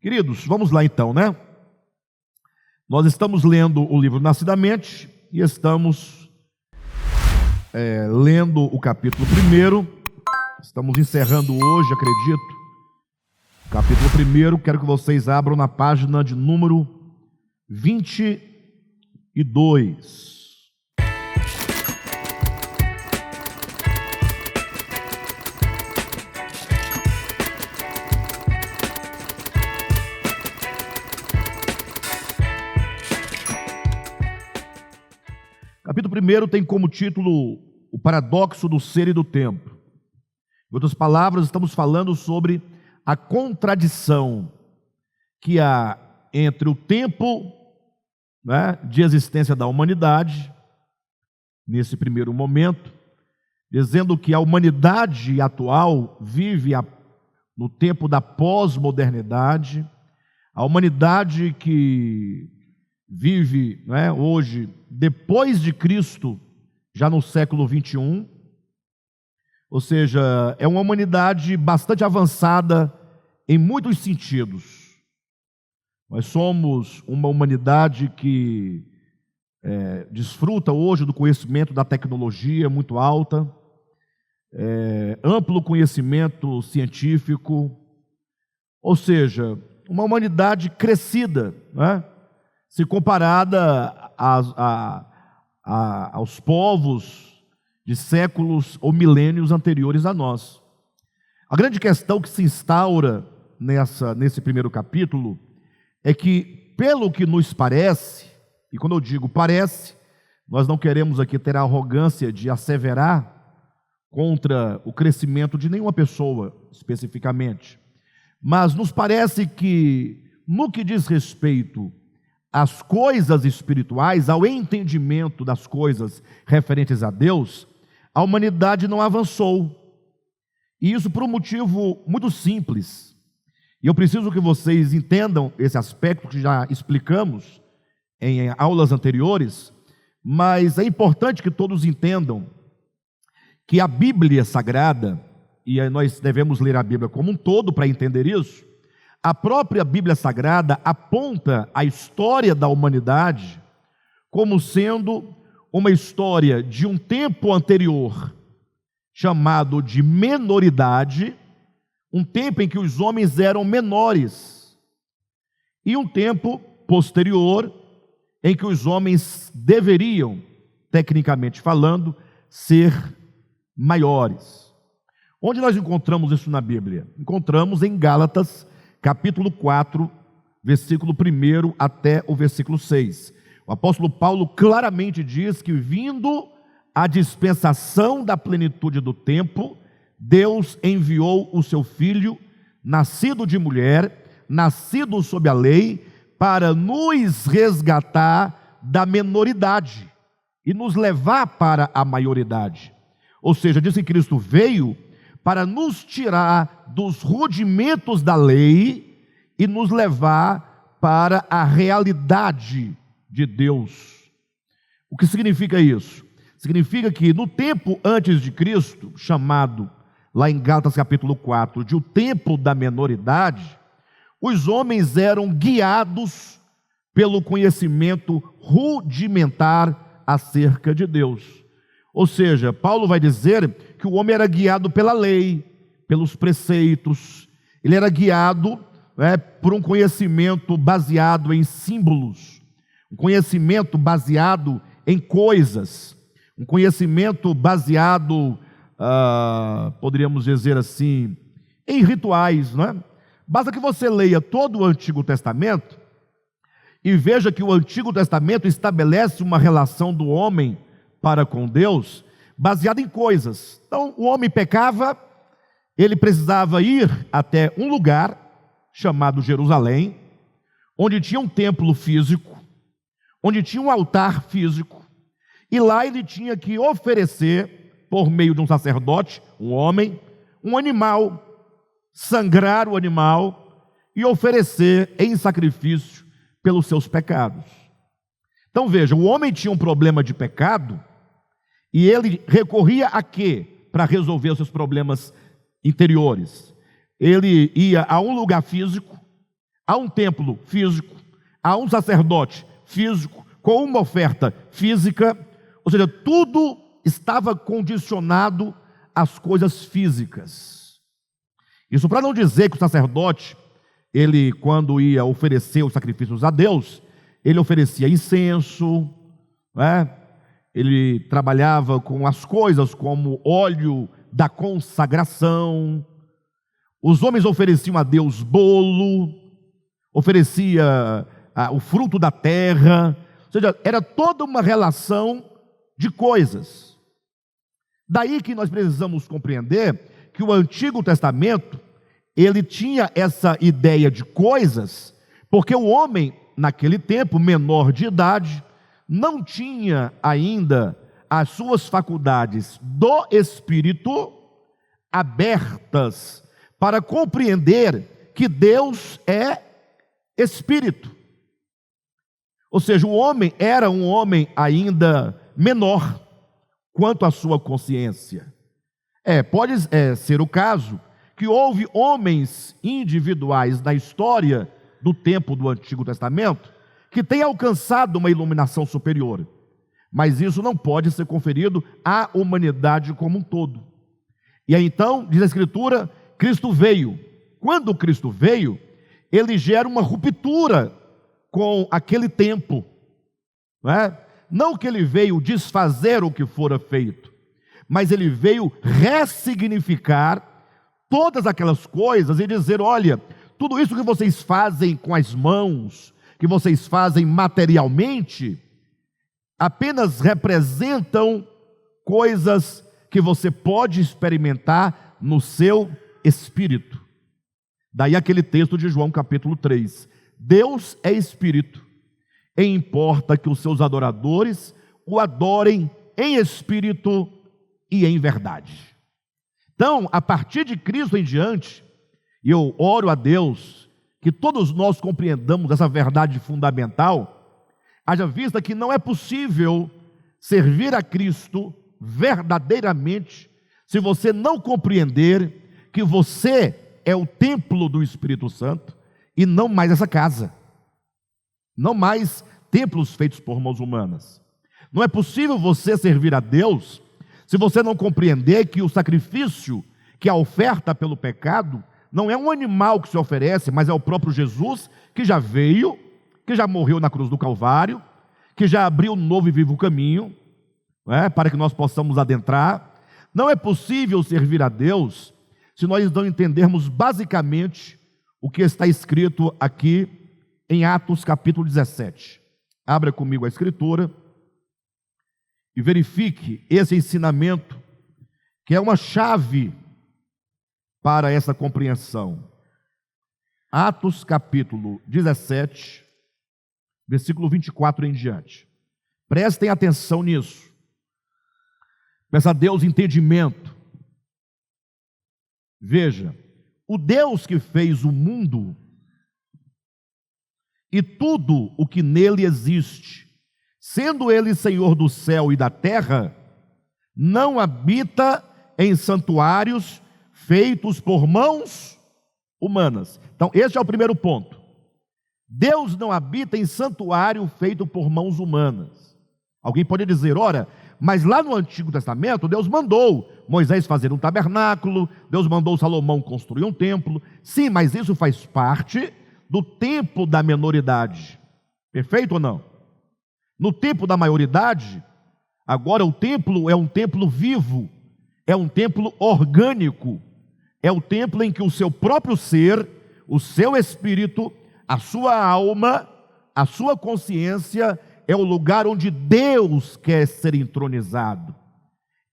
Queridos, vamos lá então, né? Nós estamos lendo o livro Nascidamente e estamos lendo o capítulo 1. Estamos encerrando hoje, acredito, o capítulo 1. Quero que vocês abram na página de número 22. Capítulo 1 tem como título o paradoxo do ser e do tempo. Em outras palavras, estamos falando sobre a contradição que há entre o tempo, né, de existência da humanidade, nesse primeiro momento, dizendo que a humanidade atual vive no tempo da pós-modernidade, a humanidade que vive, né, hoje, depois de Cristo, já no século 21, ou seja, é uma humanidade bastante avançada em muitos sentidos. Nós somos uma humanidade que desfruta hoje do conhecimento da tecnologia muito alta, amplo conhecimento científico, ou seja, uma humanidade crescida, né? Se comparada aos povos de séculos ou milênios anteriores a nós. A grande questão que se instaura nesse primeiro capítulo é que, pelo que nos parece, e quando eu digo parece, nós não queremos aqui ter a arrogância de asseverar contra o crescimento de nenhuma pessoa especificamente, mas nos parece que, no que diz respeito às coisas espirituais, ao entendimento das coisas referentes a Deus, a humanidade não avançou. E isso por um motivo muito simples. E eu preciso que vocês entendam esse aspecto que já explicamos em aulas anteriores, mas é importante que todos entendam que a Bíblia Sagrada, e nós devemos ler a Bíblia como um todo para entender isso, a própria Bíblia Sagrada aponta a história da humanidade como sendo uma história de um tempo anterior, chamado de menoridade, um tempo em que os homens eram menores, e um tempo posterior, em que os homens deveriam, tecnicamente falando, ser maiores. Onde nós encontramos isso na Bíblia? Encontramos em Gálatas, capítulo 4, versículo 1 até o versículo 6. O apóstolo Paulo claramente diz que, vindo a dispensação da plenitude do tempo, Deus enviou o seu Filho, nascido de mulher, nascido sob a lei, para nos resgatar da menoridade e nos levar para a maioridade. Ou seja, diz que Cristo veio para nos tirar dos rudimentos da lei e nos levar para a realidade de Deus. O que significa isso? Significa que no tempo antes de Cristo, chamado lá em Gálatas capítulo 4, de o tempo da menoridade, os homens eram guiados pelo conhecimento rudimentar acerca de Deus. Ou seja, Paulo vai dizer que o homem era guiado pela lei, pelos preceitos, ele era guiado por um conhecimento baseado em símbolos, um conhecimento baseado em coisas, um conhecimento baseado, poderíamos dizer assim, em rituais, não é? Basta que você leia todo o Antigo Testamento e veja que o Antigo Testamento estabelece uma relação do homem para com Deus baseada em coisas. Então, o homem pecava, ele precisava ir até um lugar chamado Jerusalém, onde tinha um templo físico, onde tinha um altar físico, e lá ele tinha que oferecer, por meio de um sacerdote, um homem, um animal, sangrar o animal e oferecer em sacrifício pelos seus pecados. Então veja, o homem tinha um problema de pecado e ele recorria a quê para resolver os seus problemas interiores? Ele ia a um lugar físico, Há um templo físico, há um sacerdote físico, com uma oferta física, ou seja, tudo estava condicionado às coisas físicas. Isso para não dizer que o sacerdote, ele quando ia oferecer os sacrifícios a Deus, ele oferecia incenso, né? Ele trabalhava com as coisas como óleo da consagração. Os homens ofereciam a Deus bolo, oferecia o fruto da terra, ou seja, era toda uma relação de coisas. Daí que nós precisamos compreender que o Antigo Testamento, ele tinha essa ideia de coisas, porque o homem, naquele tempo, menor de idade, não tinha ainda as suas faculdades do espírito abertas para compreender que Deus é espírito. Ou seja, o homem era um homem ainda menor quanto à sua consciência. Pode ser o caso que houve homens individuais na história do tempo do Antigo Testamento que têm alcançado uma iluminação superior, mas isso não pode ser conferido à humanidade como um todo. E aí então, diz a Escritura, Cristo veio. Quando Cristo veio, ele gera uma ruptura com aquele tempo, não é? Não que ele veio desfazer o que fora feito, mas ele veio ressignificar todas aquelas coisas e dizer: olha, tudo isso que vocês fazem com as mãos, que vocês fazem materialmente, apenas representam coisas que você pode experimentar no seu espírito. Daí aquele texto de João capítulo 3. Deus é espírito, e importa que os seus adoradores o adorem em espírito e em verdade. Então, a partir de Cristo em diante, eu oro a Deus que todos nós compreendamos essa verdade fundamental, haja vista que não é possível servir a Cristo verdadeiramente se você não compreender que você é o templo do Espírito Santo e não mais essa casa, não mais templos feitos por mãos humanas. Não é possível você servir a Deus se você não compreender que o sacrifício, que a oferta pelo pecado, não é um animal que se oferece, mas é o próprio Jesus, que já veio, que já morreu na cruz do Calvário, que já abriu um novo e vivo caminho, para que nós possamos adentrar. Não é possível servir a Deus se nós não entendermos basicamente o que está escrito aqui em Atos capítulo 17. Abra comigo a Escritura e verifique esse ensinamento, que é uma chave para essa compreensão. Atos capítulo 17, versículo 24 em diante. Prestem atenção nisso. Peça a Deus entendimento. Veja, o Deus que fez o mundo e tudo o que nele existe, sendo ele Senhor do céu e da terra, não habita em santuários feitos por mãos humanas. Então, esse é o primeiro ponto. Deus não habita em santuário feito por mãos humanas. Alguém pode dizer: ora, mas lá no Antigo Testamento, Deus mandou Moisés fazer um tabernáculo, Deus mandou Salomão construir um templo. Sim, mas isso faz parte do tempo da menoridade. Perfeito ou não? No tempo da maioridade, agora o templo é um templo vivo, é um templo orgânico, é o templo em que o seu próprio ser, o seu espírito, a sua alma, a sua consciência, é o lugar onde Deus quer ser entronizado,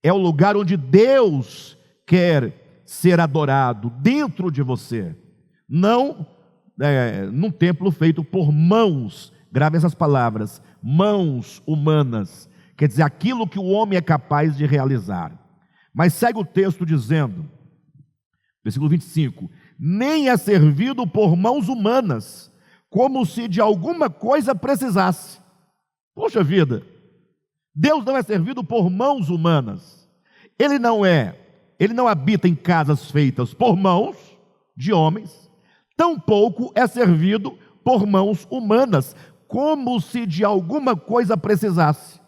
é o lugar onde Deus quer ser adorado dentro de você, não num templo feito por mãos. Grave essas palavras: mãos humanas, quer dizer, aquilo que o homem é capaz de realizar. Mas segue o texto dizendo, versículo 25: nem é servido por mãos humanas, como se de alguma coisa precisasse. Poxa vida, Deus não é servido por mãos humanas. Ele não habita em casas feitas por mãos de homens, tampouco é servido por mãos humanas, como se de alguma coisa precisasse.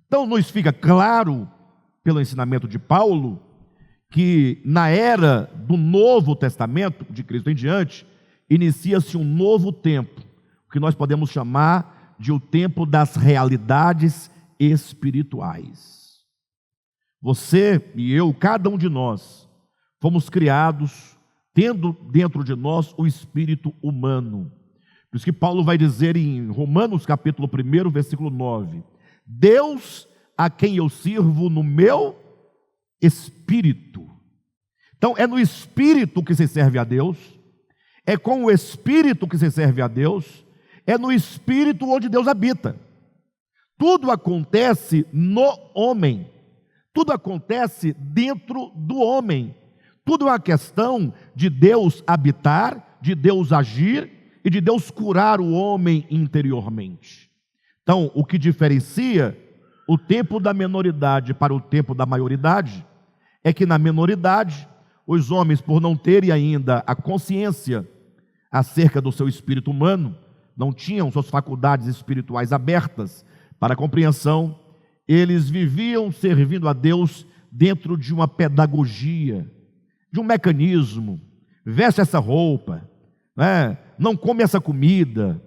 Então nos fica claro, pelo ensinamento de Paulo, que na era do Novo Testamento, de Cristo em diante, inicia-se um novo tempo, que nós podemos chamar de o tempo das realidades espirituais. Você e eu, cada um de nós, fomos criados tendo dentro de nós o espírito humano. Por isso que Paulo vai dizer em Romanos capítulo 1, versículo 9, Deus a quem eu sirvo no meu espírito. Então é no espírito que se serve a Deus, é com o espírito que se serve a Deus, é no espírito onde Deus habita. Tudo acontece no homem, tudo acontece dentro do homem, tudo é uma questão de Deus habitar, de Deus agir e de Deus curar o homem interiormente. Então, o que diferencia o tempo da menoridade para o tempo da maioridade é que na menoridade, os homens, por não terem ainda a consciência acerca do seu espírito humano, não tinham suas faculdades espirituais abertas para a compreensão, eles viviam servindo a Deus dentro de uma pedagogia, de um mecanismo. Veste essa roupa, né? Não come essa comida,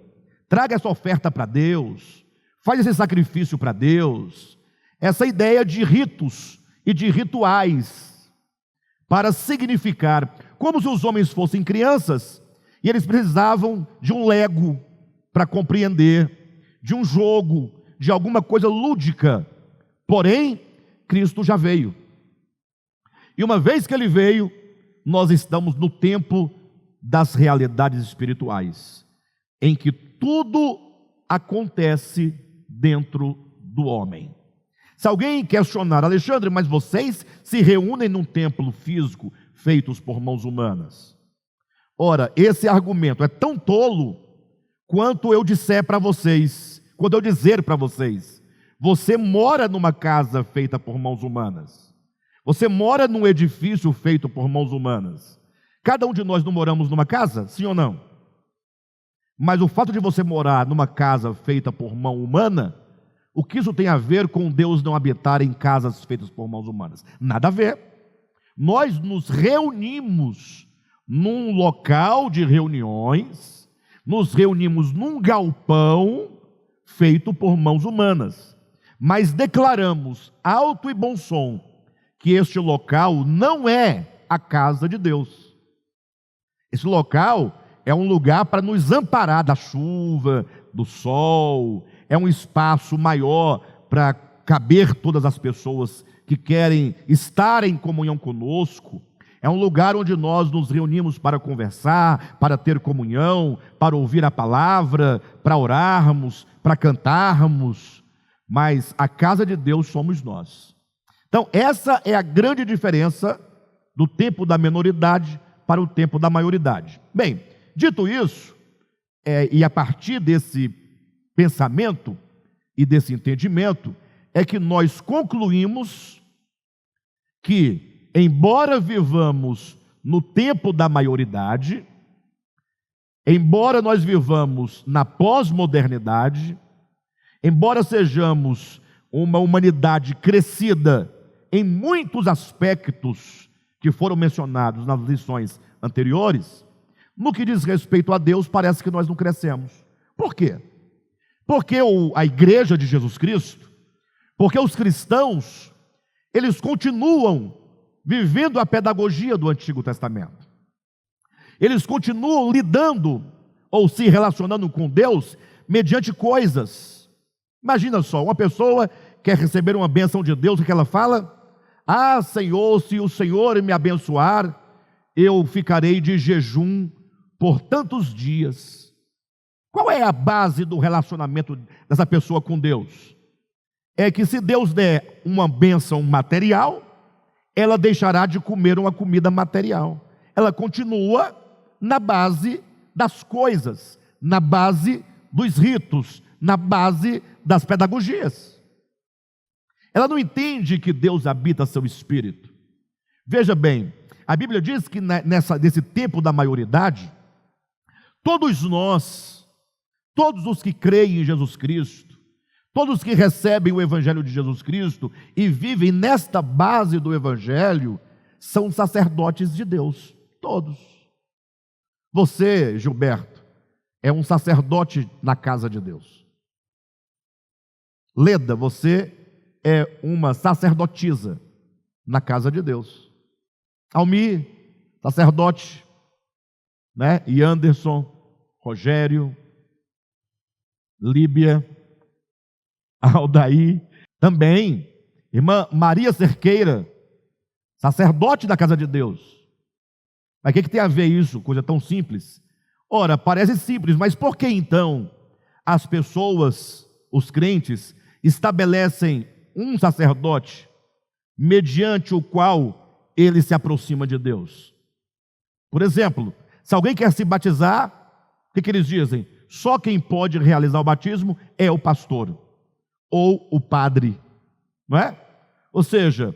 traga essa oferta para Deus, faz esse sacrifício para Deus. Essa ideia de ritos e de rituais para significar, como se os homens fossem crianças e eles precisavam de um lego para compreender, de um jogo, de alguma coisa lúdica. Porém, Cristo já veio. E uma vez que Ele veio, nós estamos no tempo das realidades espirituais, em que tudo acontece dentro do homem. Se alguém questionar, Alexandre, mas vocês se reúnem num templo físico feitos por mãos humanas? Ora, esse argumento é tão tolo quanto eu disser para vocês, quando eu dizer para vocês, você mora numa casa feita por mãos humanas, você mora num edifício feito por mãos humanas. Cada um de nós não moramos numa casa, sim ou não? Mas o fato de você morar numa casa feita por mão humana, o que isso tem a ver com Deus não habitar em casas feitas por mãos humanas? Nada a ver. Nós nos reunimos num local de reuniões, nos reunimos num galpão feito por mãos humanas, mas declaramos alto e bom som que este local não é a casa de Deus. Esse local é um lugar para nos amparar da chuva, do sol, é um espaço maior para caber todas as pessoas que querem estar em comunhão conosco, é um lugar onde nós nos reunimos para conversar, para ter comunhão, para ouvir a palavra, para orarmos, para cantarmos, mas a casa de Deus somos nós. Então essa é a grande diferença do tempo da menoridade para o tempo da maioridade. Bem, dito isso, e a partir desse pensamento e desse entendimento, é que nós concluímos que, embora vivamos no tempo da maioridade, embora nós vivamos na pós-modernidade, embora sejamos uma humanidade crescida em muitos aspectos que foram mencionados nas lições anteriores, no que diz respeito a Deus, parece que nós não crescemos. Por quê? Porque a igreja de Jesus Cristo, porque os cristãos, eles continuam vivendo a pedagogia do Antigo Testamento. Eles continuam lidando ou se relacionando com Deus mediante coisas. Imagina só, uma pessoa quer receber uma bênção de Deus, o que ela fala? Ah, Senhor, se o Senhor me abençoar, eu ficarei de jejum por tantos dias. Qual é a base do relacionamento dessa pessoa com Deus? É que se Deus der uma bênção material, ela deixará de comer uma comida material. Ela continua na base das coisas, na base dos ritos, na base das pedagogias. Ela não entende que Deus habita seu espírito. Veja bem, a Bíblia diz que nesse tempo da maioridade, Todos nós, todos os que creem em Jesus Cristo, todos os que recebem o Evangelho de Jesus Cristo e vivem nesta base do Evangelho, são sacerdotes de Deus, todos. Você, Gilberto, é um sacerdote na casa de Deus. Leda, você é uma sacerdotisa na casa de Deus. Almir, sacerdote, né? E Anderson, Rogério, Líbia, Aldair, também, irmã Maria Cerqueira, sacerdote da casa de Deus. Mas o que tem a ver isso? Coisa tão simples. Ora, parece simples, mas por que então as pessoas, os crentes, estabelecem um sacerdote mediante o qual ele se aproxima de Deus? Por exemplo, se alguém quer se batizar, o que eles dizem? Só quem pode realizar o batismo é o pastor ou o padre, não é? Ou seja,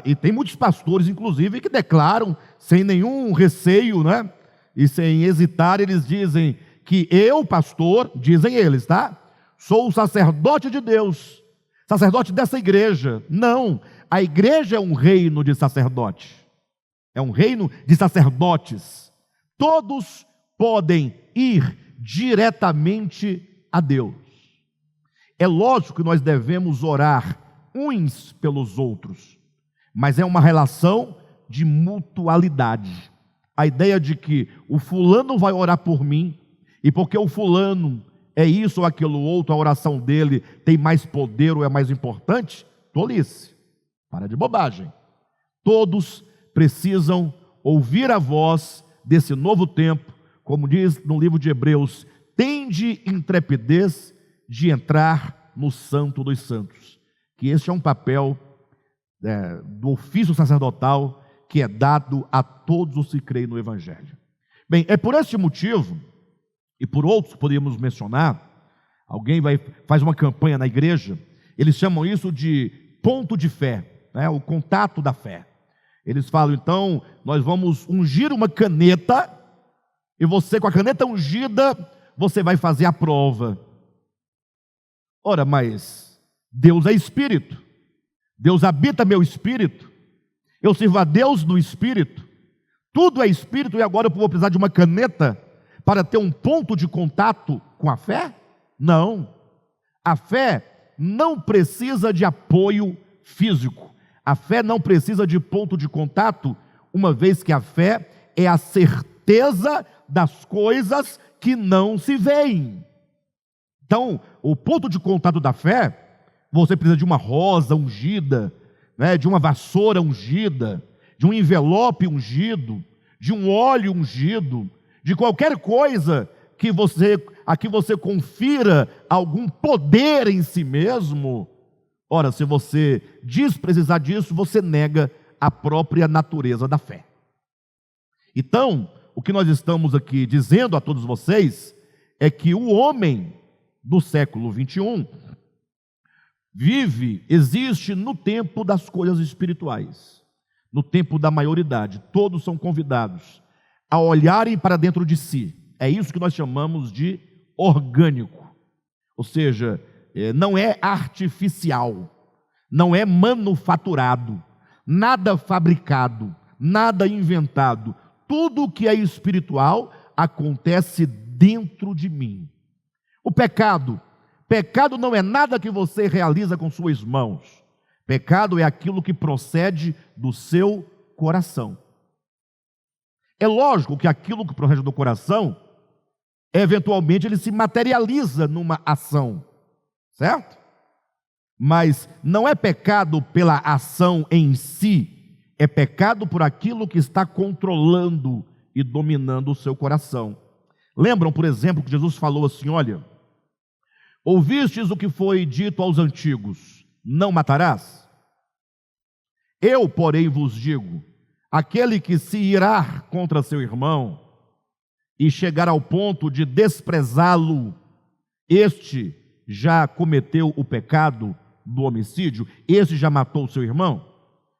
e tem muitos pastores, inclusive, que declaram sem nenhum receio, né? E sem hesitar, eles dizem que eu, pastor, dizem eles, tá? Sou o sacerdote de Deus, sacerdote dessa igreja. Não, a igreja é um reino de sacerdote, é um reino de sacerdotes. Todos podem ir diretamente a Deus. É lógico que nós devemos orar uns pelos outros, mas é uma relação de mutualidade. A ideia de que o fulano vai orar por mim, e porque o fulano é isso ou aquilo outro, a oração dele tem mais poder ou é mais importante, tolice, para de bobagem. Todos precisam ouvir a voz desse novo tempo, como diz no livro de Hebreus, tende intrepidez de entrar no Santo dos Santos, que este é um papel do ofício sacerdotal que é dado a todos os que creem no Evangelho. Bem, é por este motivo, e por outros que poderíamos mencionar, alguém faz uma campanha na igreja, eles chamam isso de ponto de fé, né, o contato da fé. Eles falam, então, nós vamos ungir uma caneta, e você, com a caneta ungida, você vai fazer a prova. Ora, mas Deus é Espírito, Deus habita meu espírito, eu sirvo a Deus no Espírito, tudo é Espírito, e agora eu vou precisar de uma caneta para ter um ponto de contato com a fé? Não, a fé não precisa de apoio físico, a fé não precisa de ponto de contato, uma vez que a fé é a certeza das coisas que não se veem. Então, o ponto de contato da fé, você precisa de uma rosa ungida, né, de uma vassoura ungida, de um envelope ungido, de um óleo ungido, de qualquer coisa a que você confira algum poder em si mesmo. Ora, se você diz precisar disso, você nega a própria natureza da fé. Então, o que nós estamos aqui dizendo a todos vocês é que o homem do século 21 existe no tempo das coisas espirituais, no tempo da maioridade. Todos são convidados a olharem para dentro de si. É isso que nós chamamos de orgânico, ou seja, não é artificial, não é manufaturado, nada fabricado, nada inventado. Tudo que é espiritual acontece dentro de mim. O pecado não é nada que você realiza com suas mãos. Pecado é aquilo que procede do seu coração. É lógico que aquilo que procede do coração, eventualmente ele se materializa numa ação, certo? Mas não é pecado pela ação em si, é pecado por aquilo que está controlando e dominando o seu coração. Lembram, por exemplo, que Jesus falou assim, olha, ouvistes o que foi dito aos antigos, não matarás? Eu, porém, vos digo, aquele que se irá contra seu irmão e chegar ao ponto de desprezá-lo, este já cometeu o pecado do homicídio, este já matou o seu irmão.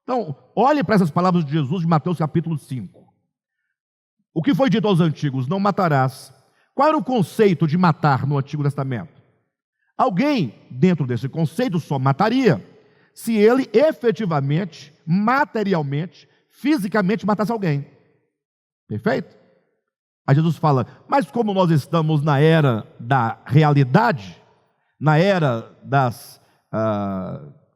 Então, olhe para essas palavras de Jesus de Mateus capítulo 5. O que foi dito aos antigos? Não matarás. Qual era o conceito de matar no Antigo Testamento? Alguém, dentro desse conceito, só mataria se ele efetivamente, materialmente, fisicamente matasse alguém. Perfeito? Aí Jesus fala, mas como nós estamos na era da realidade, na era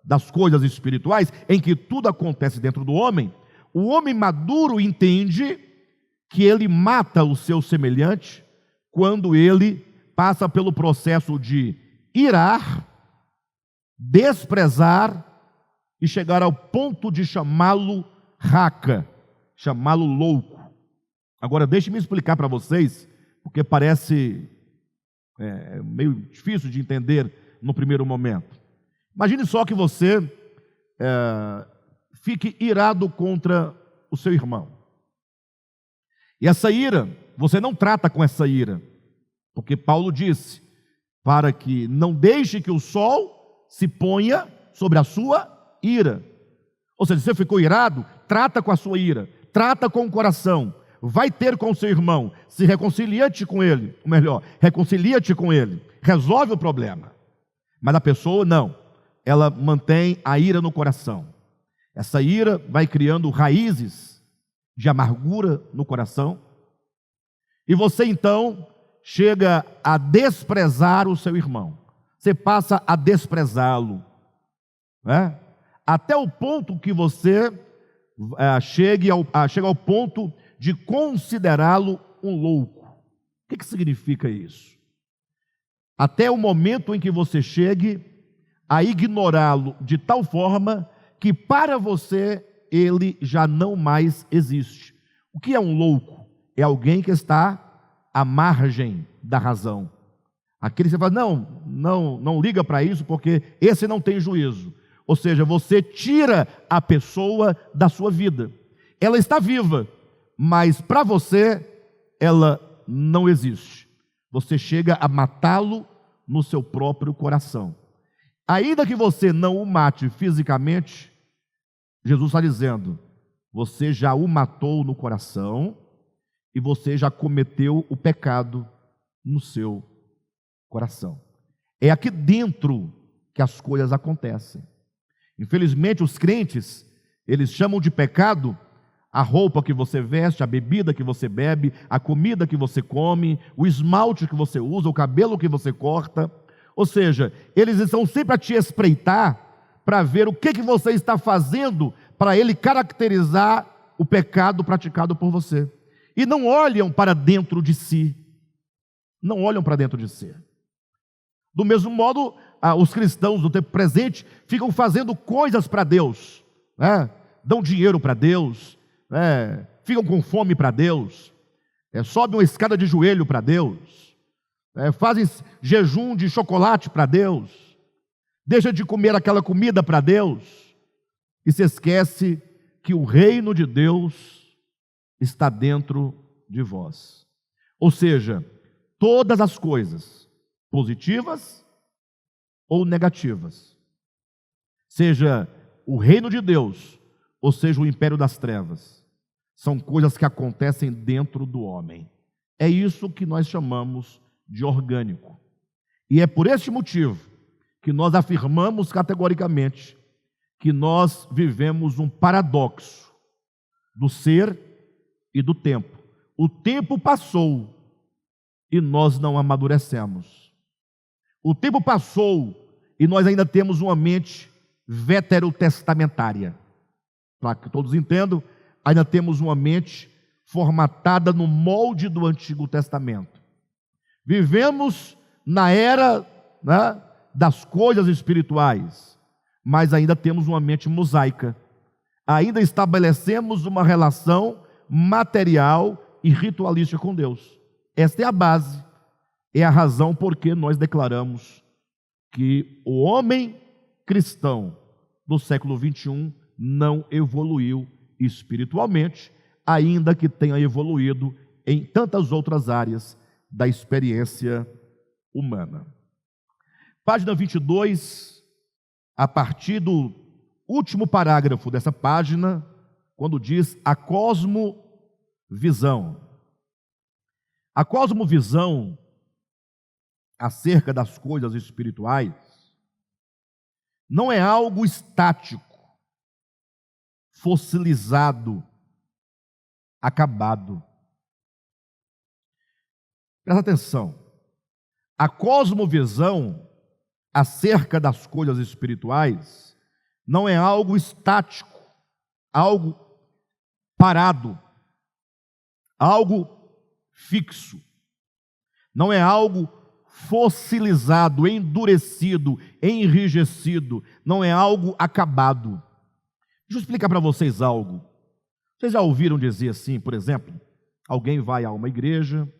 das coisas espirituais, em que tudo acontece dentro do homem, o homem maduro entende que ele mata o seu semelhante quando ele passa pelo processo de irar, desprezar e chegar ao ponto de chamá-lo raca, chamá-lo louco. Agora, deixe-me explicar para vocês, porque parece meio difícil de entender no primeiro momento. Imagine só que você fique irado contra o seu irmão. E essa ira, você não trata com essa ira, porque Paulo disse, para que não deixe que o sol se ponha sobre a sua ira. Ou seja, se você ficou irado, trata com a sua ira, trata com o coração, vai ter com o seu irmão, se reconcilia-te com ele, ou melhor, reconcilia-te com ele, resolve o problema. Mas a pessoa não, ela mantém a ira no coração. Essa ira vai criando raízes de amargura no coração, e você então chega a desprezar o seu irmão, você passa a desprezá-lo, né? Até o ponto que você chega ao ponto de considerá-lo um louco. O que significa isso? Até o momento em que você chegue a ignorá-lo de tal forma que para você ele já não mais existe. O que é um louco? É alguém que está à margem da razão. Aquele que você fala, não liga para isso porque esse não tem juízo. Ou seja, você tira a pessoa da sua vida. Ela está viva, mas para você ela não existe. Você chega a matá-lo no seu próprio coração. Ainda que você não o mate fisicamente, Jesus está dizendo, você já o matou no coração e você já cometeu o pecado no seu coração. É aqui dentro que as coisas acontecem. Infelizmente, os crentes, eles chamam de pecado a roupa que você veste, a bebida que você bebe, a comida que você come, o esmalte que você usa, o cabelo que você corta. Ou seja, eles estão sempre a te espreitar para ver o que você está fazendo para ele caracterizar o pecado praticado por você. E não olham para dentro de si. Não olham para dentro de si. Do mesmo modo, os cristãos do tempo presente ficam fazendo coisas para Deus, né? Dão dinheiro para Deus, ficam com fome para Deus, sobem uma escada de joelho para Deus, fazem jejum de chocolate para Deus, deixam de comer aquela comida para Deus, e se esquece que o reino de Deus está dentro de vós. Ou seja, todas as coisas, positivas ou negativas, seja o reino de Deus, ou seja o império das trevas, são coisas que acontecem dentro do homem. É isso que nós chamamos de orgânico. E é por este motivo que nós afirmamos categoricamente que nós vivemos um paradoxo do ser e do tempo. O tempo passou e nós não amadurecemos. O tempo passou e nós ainda temos uma mente veterotestamentária. Para que todos entendam, ainda temos uma mente formatada no molde do Antigo Testamento. Vivemos na era, né, das coisas espirituais, mas ainda temos uma mente mosaica. Ainda estabelecemos uma relação material e ritualística com Deus. Esta é a base, é a razão por que nós declaramos que o homem cristão do século 21 não evoluiu espiritualmente, ainda que tenha evoluído em tantas outras áreas da experiência humana. Página 22, a partir do último parágrafo dessa página, quando diz a cosmovisão. A cosmovisão acerca das coisas espirituais não é algo estático, fossilizado, acabado. Presta atenção. A cosmovisão acerca das coisas espirituais não é algo estático, algo parado, algo fixo. Não é algo fossilizado, endurecido, enrijecido. Não é algo acabado. Deixa eu explicar para vocês algo. Vocês já ouviram dizer assim, por exemplo, alguém vai a uma igreja,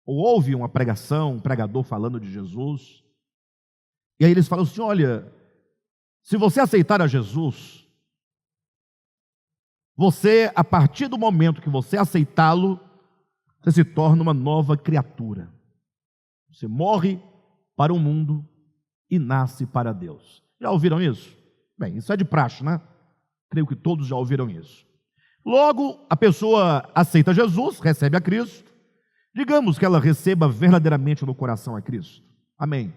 ou ouve uma pregação, um pregador falando de Jesus, e aí eles falam assim: olha, se você aceitar a Jesus, você, a partir do momento que você aceitá-lo, você se torna uma nova criatura. Você morre para o mundo e nasce para Deus. Já ouviram isso? Bem, isso é de praxe, né? Creio que todos já ouviram isso. Logo, a pessoa aceita Jesus, recebe a Cristo. Digamos que ela receba verdadeiramente no coração a Cristo. Amém.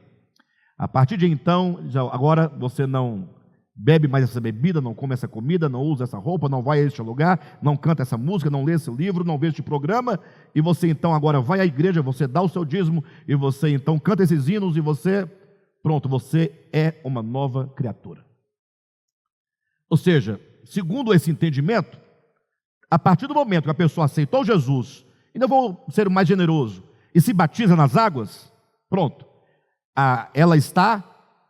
A partir de então, agora você não bebe mais essa bebida, não come essa comida, não usa essa roupa, não vai a este lugar, não canta essa música, não lê esse livro, não vê este programa, e você então agora vai à igreja, você dá o seu dízimo, e você então canta esses hinos, e você, pronto, você é uma nova criatura. Ou seja, segundo esse entendimento, a partir do momento que a pessoa aceitou Jesus, ainda vou ser mais generoso, e se batiza nas águas, pronto, ela está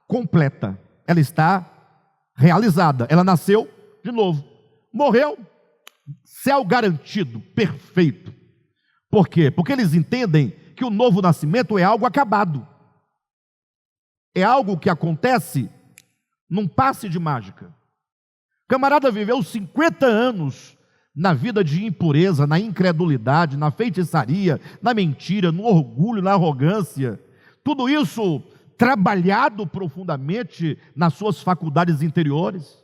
completa, ela está realizada, ela nasceu de novo, morreu, céu garantido, perfeito. Por quê? Porque eles entendem que o novo nascimento é algo acabado, é algo que acontece num passe de mágica. O camarada viveu 50 anos na vida de impureza, na incredulidade, na feitiçaria, na mentira, no orgulho, na arrogância, tudo isso trabalhado profundamente nas suas faculdades interiores.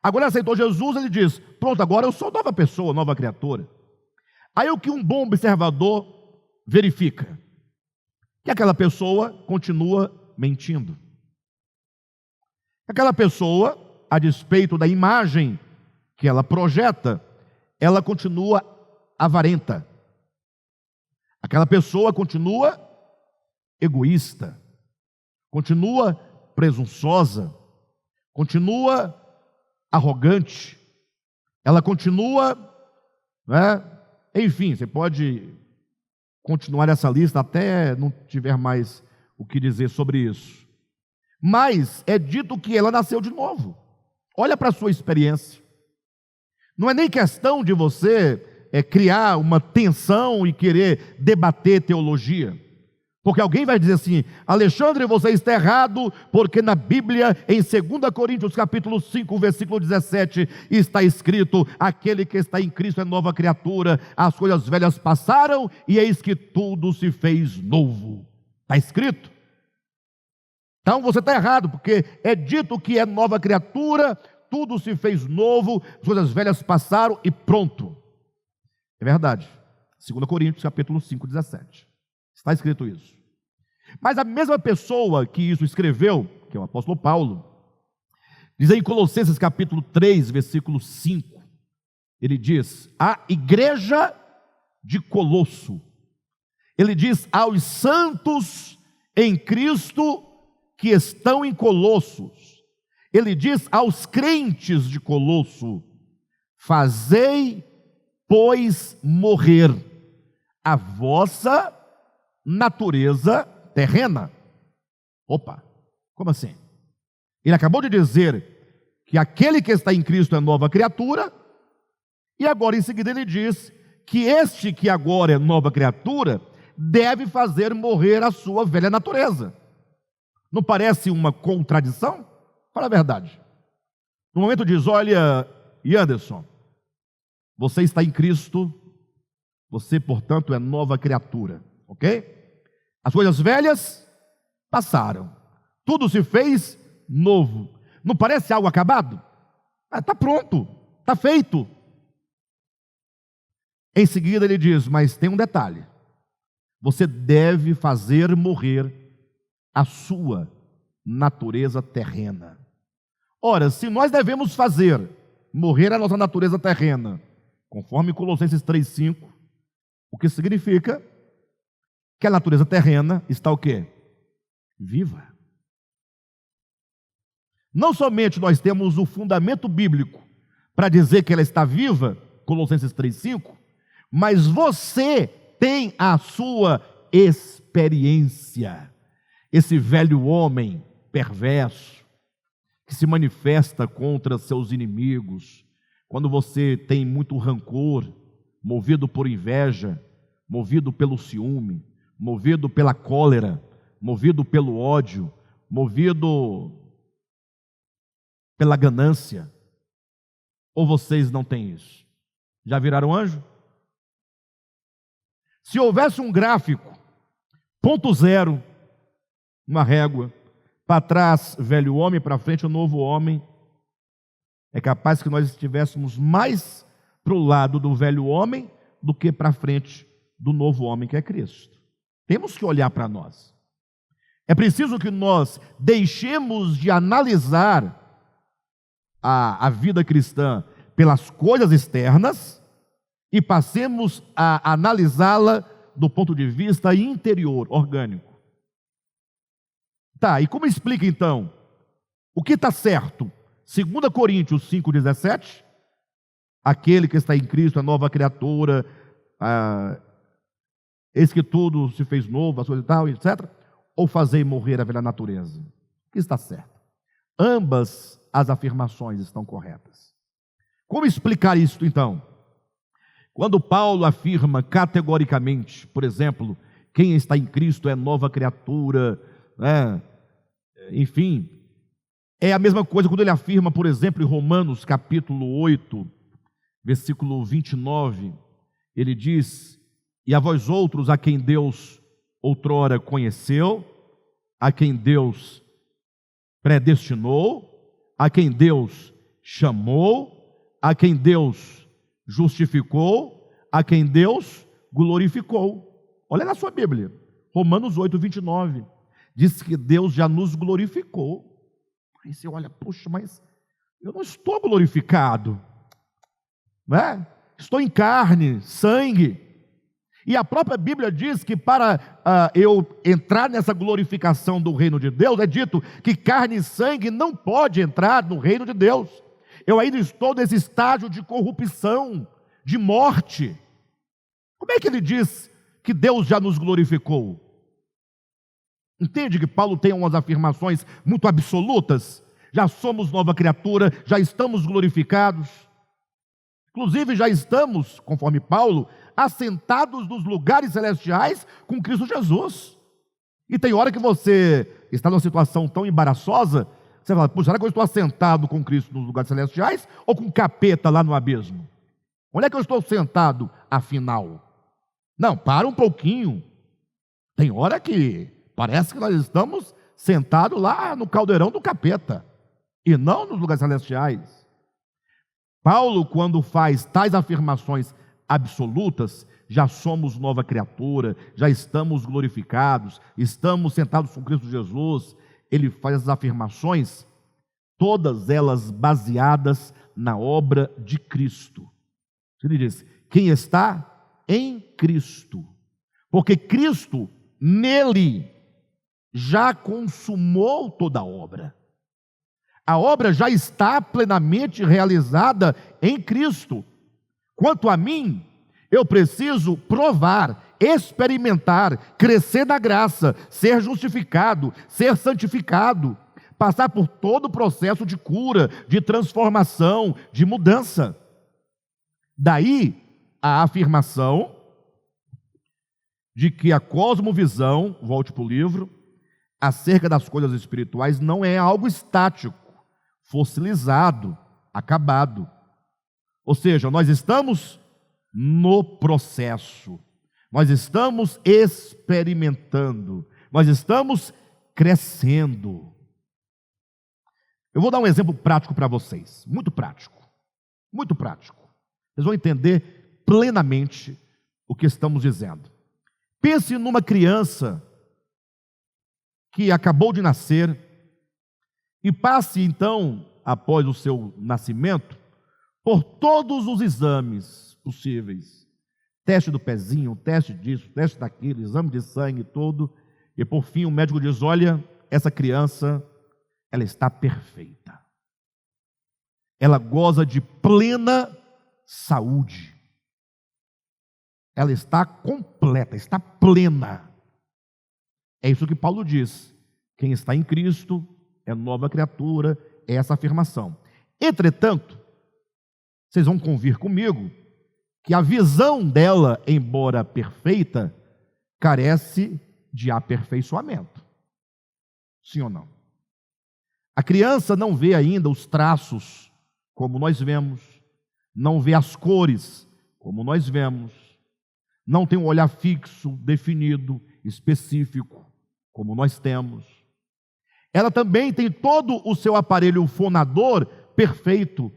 Agora aceitou Jesus, ele diz: pronto, agora eu sou nova pessoa, nova criatura. Aí o que um bom observador verifica? Que aquela pessoa continua mentindo. Aquela pessoa, a despeito da imagem que ela projeta, ela continua avarenta. Aquela pessoa continua egoísta, continua presunçosa, continua arrogante, ela continua, né? Enfim, você pode continuar essa lista até não tiver mais o que dizer sobre isso. Mas é dito que ela nasceu de novo. Olha para a sua experiência. Não é nem questão de você criar uma tensão e querer debater teologia. Porque alguém vai dizer assim: Alexandre, você está errado, porque na Bíblia, em 2 Coríntios capítulo 5, versículo 17, está escrito: aquele que está em Cristo é nova criatura, as coisas velhas passaram, e eis que tudo se fez novo. Está escrito? Então você está errado, porque é dito que é nova criatura, tudo se fez novo, as coisas velhas passaram e pronto. É verdade. 2 Coríntios capítulo 5, 17. Está escrito isso. Mas a mesma pessoa que isso escreveu, que é o apóstolo Paulo, diz aí em Colossenses capítulo 3, versículo 5, ele diz: a igreja de Colosso, ele diz aos santos em Cristo que estão em Colossos, ele diz aos crentes de Colosso: fazei, pois, morrer a vossa natureza terrena. Opa, como assim? Ele acabou de dizer que aquele que está em Cristo é nova criatura, e agora em seguida ele diz que este que agora é nova criatura deve fazer morrer a sua velha natureza. Não parece uma contradição? Fala a verdade. No momento diz: olha, Anderson, você está em Cristo, você portanto é nova criatura, ok? As coisas velhas passaram, tudo se fez novo. Não parece algo acabado? Está pronto, está feito. Em seguida ele diz: mas tem um detalhe: você deve fazer morrer a sua natureza terrena. Ora, se nós devemos fazer morrer a nossa natureza terrena, conforme Colossenses 3,5, o que significa que a natureza terrena está o quê? Viva. Não somente nós temos o fundamento bíblico para dizer que ela está viva, Colossenses 3,5, mas você tem a sua experiência. Esse velho homem perverso, que se manifesta contra seus inimigos, quando você tem muito rancor, movido por inveja, movido pelo ciúme, movido pela cólera, movido pelo ódio, movido pela ganância, ou vocês não têm isso? Já viraram anjo? Se houvesse um gráfico, ponto zero, uma régua, para trás velho homem, para frente o novo homem, é capaz que nós estivéssemos mais para o lado do velho homem do que para frente do novo homem que é Cristo. Temos que olhar para nós. É preciso que nós deixemos de analisar a vida cristã pelas coisas externas e passemos a analisá-la do ponto de vista interior, orgânico. Tá, e como explica então? O que está certo? 2 Coríntios 5,17, aquele que está em Cristo é nova criatura, eis que tudo se fez novo, as coisas e tal, etc. Ou fazei morrer a velha natureza? O que está certo? Ambas as afirmações estão corretas. Como explicar isso então? Quando Paulo afirma categoricamente, por exemplo, quem está em Cristo é nova criatura, enfim, é a mesma coisa quando ele afirma, por exemplo, em Romanos capítulo 8, versículo 29, ele diz: e a vós outros, a quem Deus outrora conheceu, a quem Deus predestinou, a quem Deus chamou, a quem Deus justificou, a quem Deus glorificou. Olha na sua Bíblia, Romanos 8, 29, diz que Deus já nos glorificou. Aí você olha, poxa, mas eu não estou glorificado, né? Estou em carne, sangue. E a própria Bíblia diz que para eu entrar nessa glorificação do reino de Deus, é dito que carne e sangue não pode entrar no reino de Deus. Eu ainda estou nesse estágio de corrupção, de morte. Como é que ele diz que Deus já nos glorificou? Entende que Paulo tem umas afirmações muito absolutas? Já somos nova criatura, já estamos glorificados. Inclusive já estamos, conforme Paulo, assentados nos lugares celestiais com Cristo Jesus. E tem hora que você está numa situação tão embaraçosa, você fala, puxa, será que eu estou assentado com Cristo nos lugares celestiais ou com capeta lá no abismo? Onde é que eu estou sentado, afinal? Não, para um pouquinho. Tem hora que parece que nós estamos sentados lá no caldeirão do capeta, e não nos lugares celestiais. Paulo, quando faz tais afirmações absolutas, já somos nova criatura, já estamos glorificados, estamos sentados com Cristo Jesus, ele faz as afirmações, todas elas baseadas na obra de Cristo. Ele diz, quem está em Cristo, porque Cristo, nele, já consumou toda a obra. A obra já está plenamente realizada em Cristo. Quanto a mim, eu preciso provar, experimentar, crescer na graça, ser justificado, ser santificado, passar por todo o processo de cura, de transformação, de mudança. Daí a afirmação de que a cosmovisão, volte para o livro, acerca das coisas espirituais não é algo estático, fossilizado, acabado. Ou seja, nós estamos no processo, nós estamos experimentando, nós estamos crescendo. Eu vou dar um exemplo prático para vocês, muito prático, muito prático. Vocês vão entender plenamente o que estamos dizendo. Pense numa criança que acabou de nascer e passe então, após o seu nascimento, por todos os exames possíveis. Teste do pezinho, teste disso, teste daquilo, exame de sangue todo. E por fim o médico diz: olha, essa criança, ela está perfeita. Ela goza de plena saúde. Ela está completa, está plena. É isso que Paulo diz. Quem está em Cristo é nova criatura, é essa afirmação. Entretanto, vocês vão convir comigo que a visão dela, embora perfeita, carece de aperfeiçoamento. Sim ou não? A criança não vê ainda os traços como nós vemos, não vê as cores como nós vemos, não tem um olhar fixo, definido, específico, como nós temos. Ela também tem todo o seu aparelho fonador perfeito,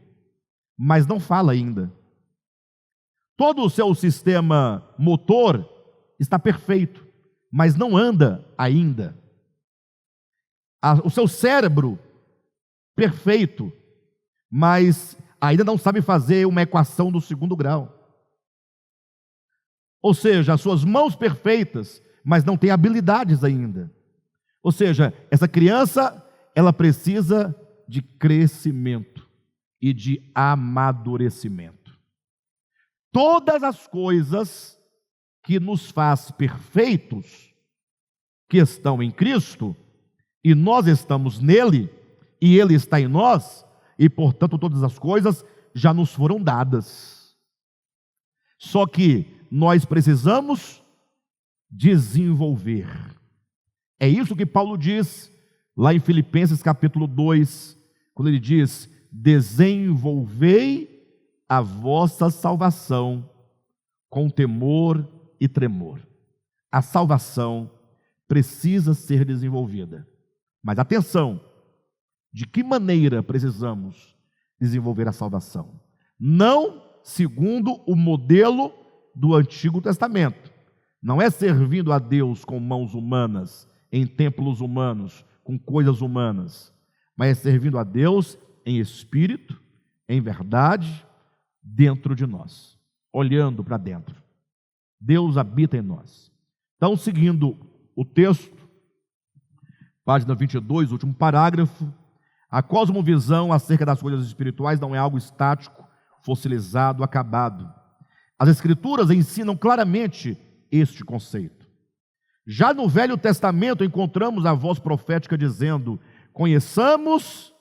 mas não fala ainda. Todo o seu sistema motor está perfeito, mas não anda ainda. O seu cérebro, perfeito, mas ainda não sabe fazer uma equação do segundo grau. Ou seja, as suas mãos perfeitas, mas não tem habilidades ainda. Ou seja, essa criança, ela precisa de crescimento e de amadurecimento. Todas as coisas que nos faz perfeitos, que estão em Cristo, e nós estamos nele, e ele está em nós, e portanto todas as coisas já nos foram dadas. Só que nós precisamos desenvolver. É isso que Paulo diz lá em Filipenses capítulo 2, quando ele diz: desenvolvei a vossa salvação com temor e tremor. A salvação precisa ser desenvolvida. Mas atenção, de que maneira precisamos desenvolver a salvação? Não segundo o modelo do Antigo Testamento. Não é servindo a Deus com mãos humanas, em templos humanos, com coisas humanas, mas é servindo a Deus em espírito, em verdade, dentro de nós, olhando para dentro. Deus habita em nós. Então, seguindo o texto, página 22, último parágrafo: a cosmovisão acerca das coisas espirituais não é algo estático, fossilizado, acabado. As Escrituras ensinam claramente este conceito. Já no Velho Testamento encontramos a voz profética dizendo: conheçamos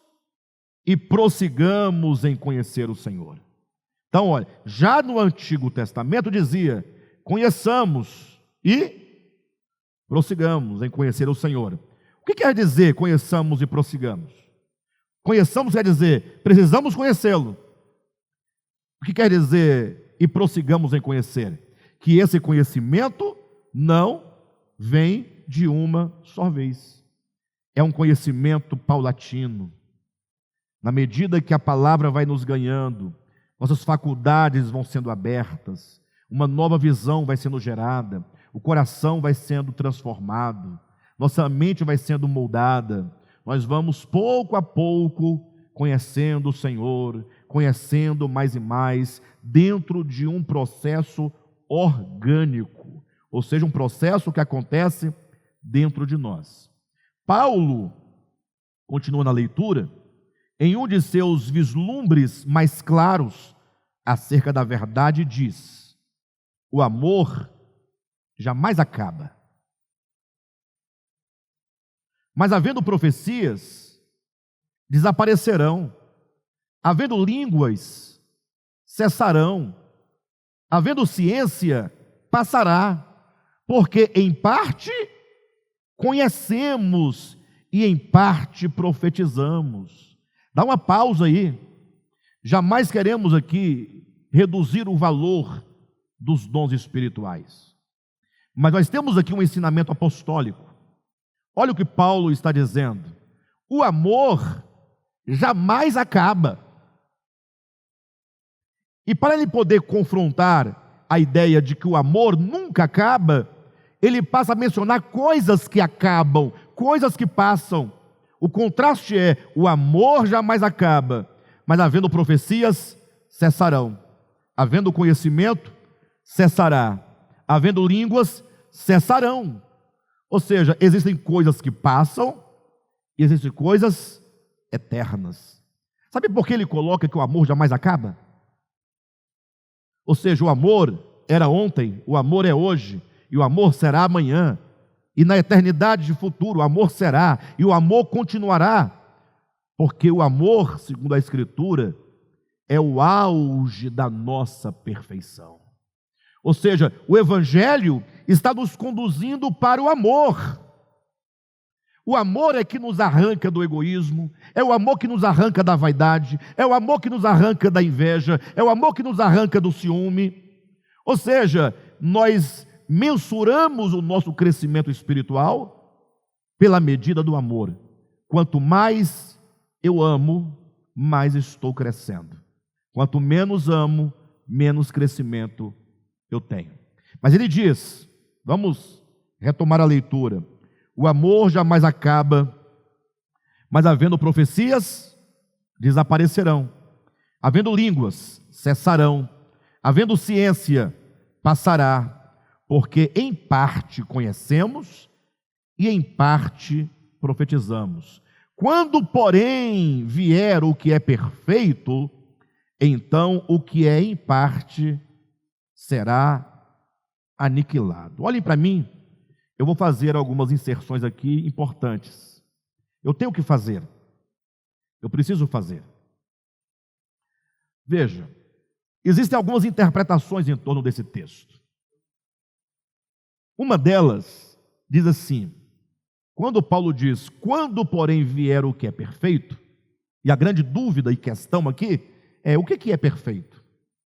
e prossigamos em conhecer o Senhor. Então, olha, já no Antigo Testamento dizia: conheçamos e prossigamos em conhecer o Senhor. O que quer dizer conheçamos e prossigamos? Conheçamos quer dizer precisamos conhecê-lo. O que quer dizer e prossigamos em conhecer? Que esse conhecimento não vem de uma só vez. É um conhecimento paulatino. Na medida que a palavra vai nos ganhando, nossas faculdades vão sendo abertas, uma nova visão vai sendo gerada, o coração vai sendo transformado, nossa mente vai sendo moldada, nós vamos pouco a pouco conhecendo o Senhor, conhecendo mais e mais, dentro de um processo orgânico, ou seja, um processo que acontece dentro de nós. Paulo, continua na leitura, em um de seus vislumbres mais claros acerca da verdade, diz: o amor jamais acaba. Mas havendo profecias, desaparecerão, havendo línguas, cessarão, havendo ciência, passará, porque em parte conhecemos e em parte profetizamos. Dá uma pausa aí. Jamais queremos aqui reduzir o valor dos dons espirituais, mas nós temos aqui um ensinamento apostólico. Olha o que Paulo está dizendo: o amor jamais acaba. E para ele poder confrontar a ideia de que o amor nunca acaba, ele passa a mencionar coisas que acabam, coisas que passam. O contraste é: o amor jamais acaba, mas havendo profecias, cessarão. Havendo conhecimento, cessará. Havendo línguas, cessarão. Ou seja, existem coisas que passam e existem coisas eternas. Sabe por que ele coloca que o amor jamais acaba? Ou seja, o amor era ontem, o amor é hoje, e o amor será amanhã. E na eternidade de futuro, o amor será, e o amor continuará. Porque o amor, segundo a Escritura, é o auge da nossa perfeição. Ou seja, o Evangelho está nos conduzindo para o amor. O amor é que nos arranca do egoísmo, é o amor que nos arranca da vaidade, é o amor que nos arranca da inveja, é o amor que nos arranca do ciúme. Ou seja, nós mensuramos o nosso crescimento espiritual pela medida do amor. Quanto mais eu amo, mais estou crescendo. Quanto menos amo, menos crescimento eu tenho. Mas ele diz, vamos retomar a leitura: o amor jamais acaba, mas havendo profecias, desaparecerão. Havendo línguas, cessarão. Havendo ciência, passará. Porque em parte conhecemos e em parte profetizamos. Quando, porém, vier o que é perfeito, então o que é em parte será aniquilado. Olhem para mim, eu vou fazer algumas inserções aqui importantes. Eu tenho que fazer. Eu preciso fazer. Veja, existem algumas interpretações em torno desse texto. Uma delas diz assim: quando Paulo diz, quando porém vier o que é perfeito, e a grande dúvida e questão aqui é o que é perfeito?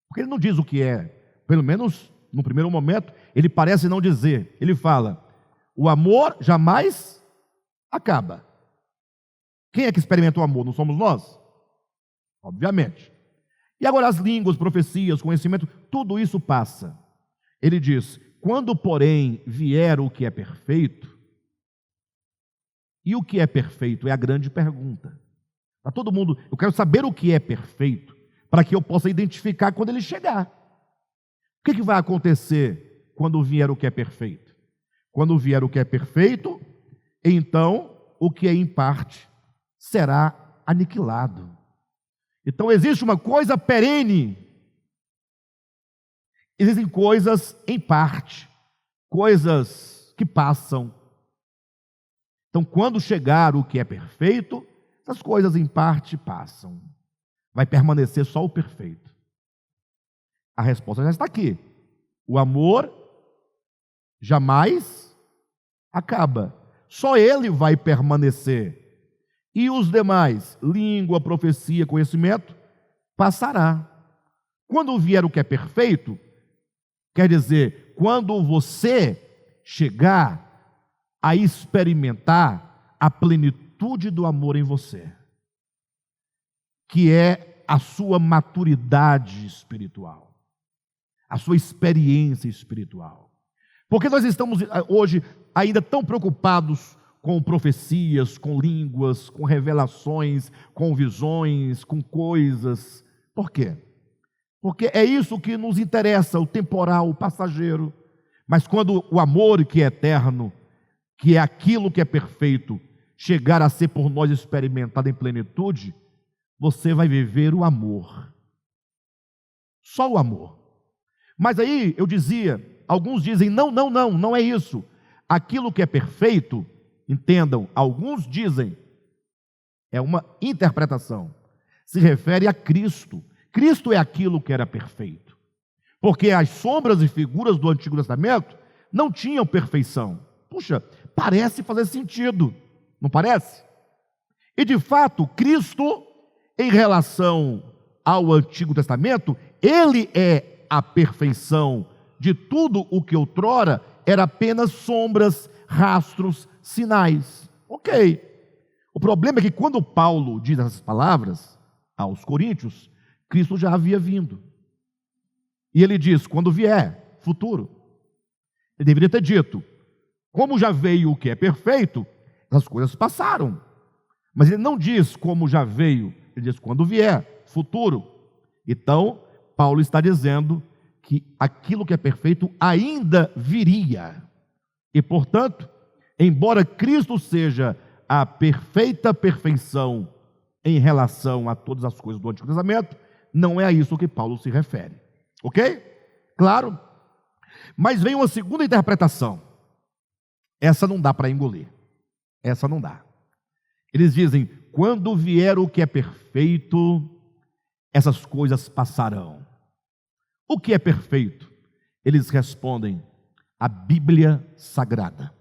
Porque ele não diz o que é, pelo menos no primeiro momento, ele parece não dizer. Ele fala, o amor jamais acaba. Quem é que experimenta o amor? Não somos nós? Obviamente. E agora as línguas, profecias, conhecimento, tudo isso passa. Ele diz, quando porém vier o que é perfeito, e o que é perfeito? É a grande pergunta. Para todo mundo, eu quero saber o que é perfeito, para que eu possa identificar quando ele chegar. O que vai acontecer quando vier o que é perfeito? Quando vier o que é perfeito, então o que é em parte será aniquilado. Então existe uma coisa perene, existem coisas em parte, coisas que passam. Então, quando chegar o que é perfeito, essas coisas em parte passam. Vai permanecer só o perfeito. A resposta já está aqui. O amor jamais acaba. Só ele vai permanecer. E os demais, língua, profecia, conhecimento, passará. Quando vier o que é perfeito, quer dizer, quando você chegar a experimentar a plenitude do amor em você, que é a sua maturidade espiritual, a sua experiência espiritual. Porque nós estamos hoje ainda tão preocupados com profecias, com línguas, com revelações, com visões, com coisas. Por quê? Porque é isso que nos interessa, o temporal, o passageiro. Mas quando o amor que é eterno, que é aquilo que é perfeito, chegar a ser por nós experimentado em plenitude, você vai viver o amor. Só o amor. Mas aí eu dizia, alguns dizem, não é isso. Aquilo que é perfeito, entendam, alguns dizem, é uma interpretação, se refere a Cristo. Cristo é aquilo que era perfeito. Porque as sombras e figuras do Antigo Testamento não tinham perfeição. Puxa, parece fazer sentido, não parece? E de fato, Cristo, em relação ao Antigo Testamento, ele é a perfeição de tudo o que outrora era apenas sombras, rastros, sinais. Ok. O problema é que quando Paulo diz essas palavras aos coríntios, Cristo já havia vindo. E ele diz, quando vier, futuro. Ele deveria ter dito, Como já veio o que é perfeito, as coisas passaram. Mas ele não diz como já veio, ele diz quando vier, futuro. Então, Paulo está dizendo que aquilo que é perfeito ainda viria. E, portanto, embora Cristo seja a perfeita perfeição em relação a todas as coisas do Antigo Testamento, não é a isso que Paulo se refere. Ok? Claro? Mas vem uma segunda interpretação. Essa não dá para engolir. Essa não dá. Eles dizem, quando vier o que é perfeito, essas coisas passarão. O que é perfeito? Eles respondem, a Bíblia Sagrada.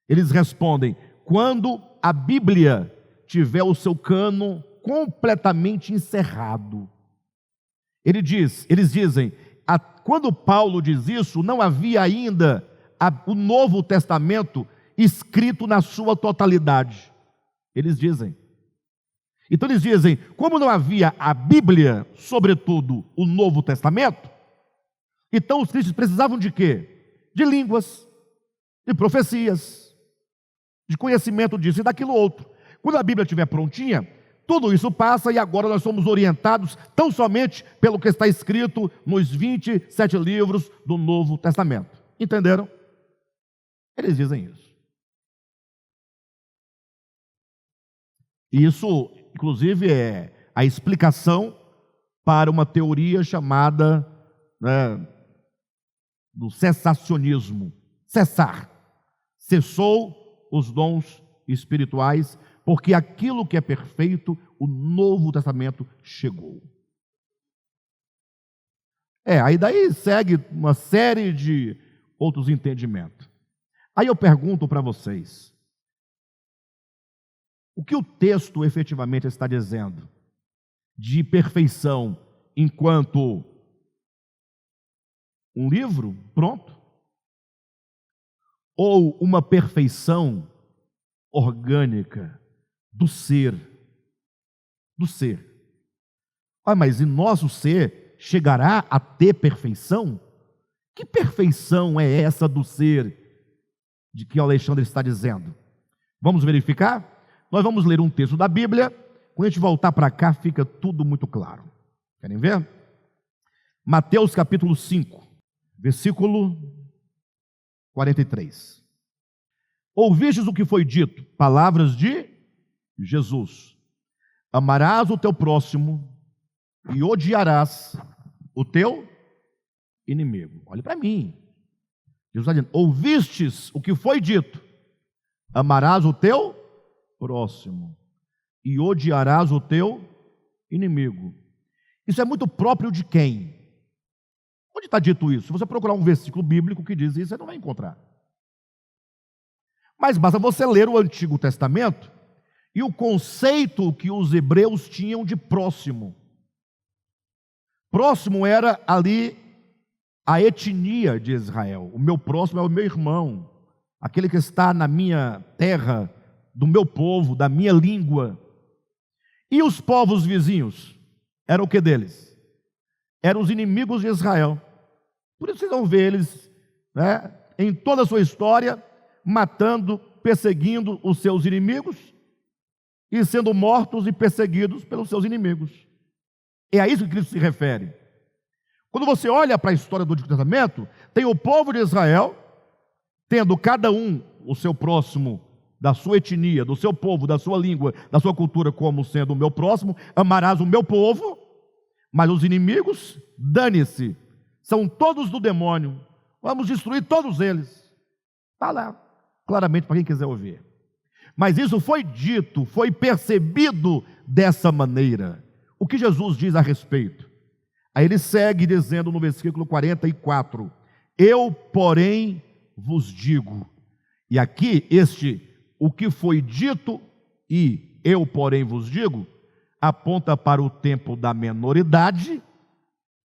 Eles respondem, quando a Bíblia tiver o seu cano completamente encerrado. Eles dizem, quando Paulo diz isso, não havia ainda o Novo Testamento escrito na sua totalidade. Eles dizem. Então eles dizem, como não havia a Bíblia, sobretudo o Novo Testamento, então os cristãos precisavam de quê? De línguas, de profecias, de conhecimento disso e daquilo outro. Quando a Bíblia estiver prontinha, tudo isso passa e agora nós somos orientados tão somente pelo que está escrito nos 27 livros do Novo Testamento. Entenderam? Eles dizem isso. Isso, inclusive, é a explicação para uma teoria chamada do cessacionismo. Cessar. Cessou os dons espirituais, porque aquilo que é perfeito, o Novo Testamento chegou. Aí daí segue uma série de outros entendimentos. Aí eu pergunto para vocês, o que o texto efetivamente está dizendo? De perfeição enquanto um livro pronto? Ou uma perfeição orgânica do ser? Do ser. Mas e nosso ser chegará a ter perfeição? Que perfeição é essa do ser de que o Alexandre está dizendo? Vamos verificar? Nós vamos ler um texto da Bíblia. Quando a gente voltar para cá, fica tudo muito claro. Querem ver? Mateus capítulo 5, versículo 43. Ouvistes o que foi dito? Palavras de Jesus. Amarás o teu próximo e odiarás o teu inimigo. Olhe para mim. Jesus está dizendo, ouvistes o que foi dito? Amarás o teu próximo e odiarás o teu inimigo. Isso é muito próprio de quem? Onde está dito isso? Se você procurar um versículo bíblico que diz isso, você não vai encontrar. Mas basta você ler o Antigo Testamento e o conceito que os hebreus tinham de próximo. Próximo era ali a etnia de Israel. O meu próximo é o meu irmão, aquele que está na minha terra, do meu povo, da minha língua. E os povos vizinhos? Eram o que deles? Eram os inimigos de Israel. Por isso vocês vão ver eles, em toda a sua história, matando, perseguindo os seus inimigos e sendo mortos e perseguidos pelos seus inimigos. É a isso que Cristo se refere. Quando você olha para a história do Antigo Testamento, tem o povo de Israel, tendo cada um o seu próximo, da sua etnia, do seu povo, da sua língua, da sua cultura, como sendo o meu próximo. Amarás o meu povo, mas os inimigos, dane-se, são todos do demônio, vamos destruir todos eles. Está lá, claramente, para quem quiser ouvir. Mas isso foi dito, foi percebido dessa maneira. O que Jesus diz a respeito? Aí ele segue dizendo no versículo 44, eu, porém, vos digo. E aqui, o que foi dito e eu, porém, vos digo, aponta para o tempo da menoridade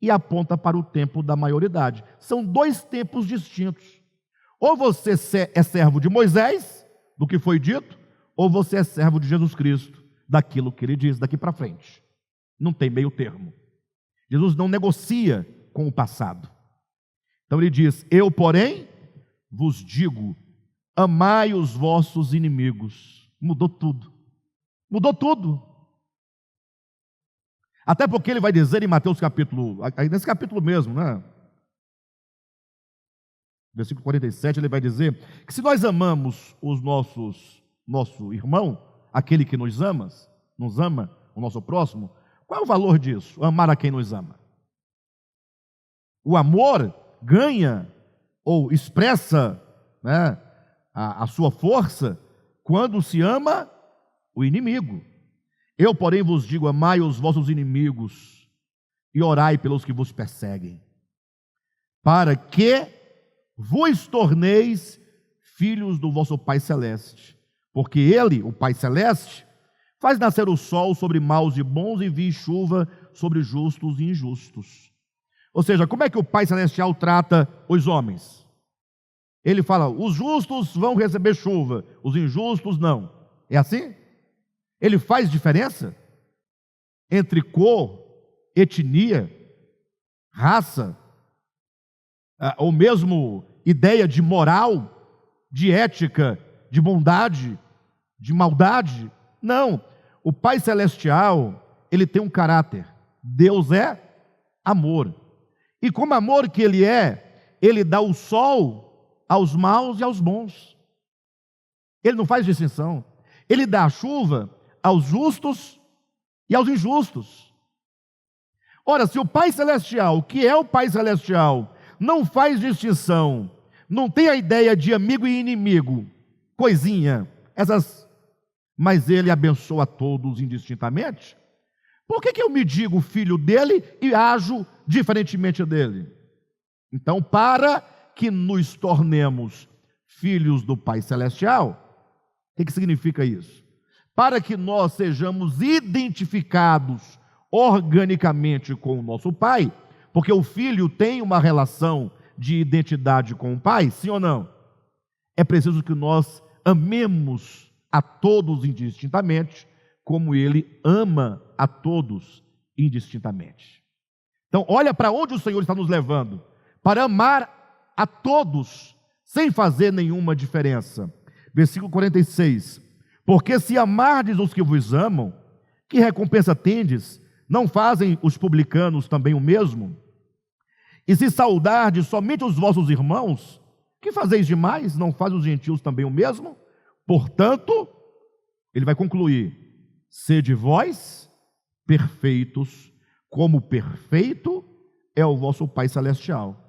e aponta para o tempo da maioridade. São dois tempos distintos. Ou você é servo de Moisés, do que foi dito, ou você é servo de Jesus Cristo, daquilo que ele diz daqui para frente. Não tem meio termo. Jesus não negocia com o passado. Então ele diz, eu, porém, vos digo. amai os vossos inimigos. Mudou tudo. Mudou tudo. Até porque ele vai dizer em Mateus capítulo, nesse capítulo mesmo, né? Versículo 47, ele vai dizer que se nós amamos nosso irmão, aquele que nos ama, o nosso próximo, qual é o valor disso? Amar a quem nos ama. O amor ganha ou expressa, né, a sua força quando se ama o inimigo. Eu, porém, vos digo, amai os vossos inimigos e orai pelos que vos perseguem, para que vos torneis filhos do vosso Pai Celeste, porque Ele, o Pai Celeste, faz nascer o sol sobre maus e bons e envia chuva sobre justos e injustos. Ou seja, como é que o Pai Celestial trata os homens? Ele fala, os justos vão receber chuva, os injustos não. É assim? Ele faz diferença entre cor, etnia, raça, ou mesmo ideia de moral, de ética, de bondade, de maldade? Não. O Pai Celestial, ele tem um caráter. Deus é amor. E como amor que ele é, ele dá o sol aos maus e aos bons. Ele não faz distinção. Ele dá a chuva aos justos e aos injustos. Ora, se o Pai Celestial, que é o Pai Celestial, não faz distinção, não tem a ideia de amigo e inimigo, coisinha, mas ele abençoa a todos indistintamente, por que eu me digo filho dele e ajo diferentemente dele? Então, para que nos tornemos filhos do Pai Celestial, o que significa isso? Para que nós sejamos identificados organicamente com o nosso Pai, porque o filho tem uma relação de identidade com o Pai, sim ou não? É preciso que nós amemos a todos indistintamente, como Ele ama a todos indistintamente. Então, olha para onde o Senhor está nos levando, para amar a todos, sem fazer nenhuma diferença. Versículo 46, porque se amardes os que vos amam, que recompensa tendes? Não fazem os publicanos também o mesmo? E se saudardes somente os vossos irmãos, que fazeis demais? Não fazem os gentios também o mesmo? Portanto, ele vai concluir, sede vós perfeitos, como perfeito é o vosso Pai Celestial.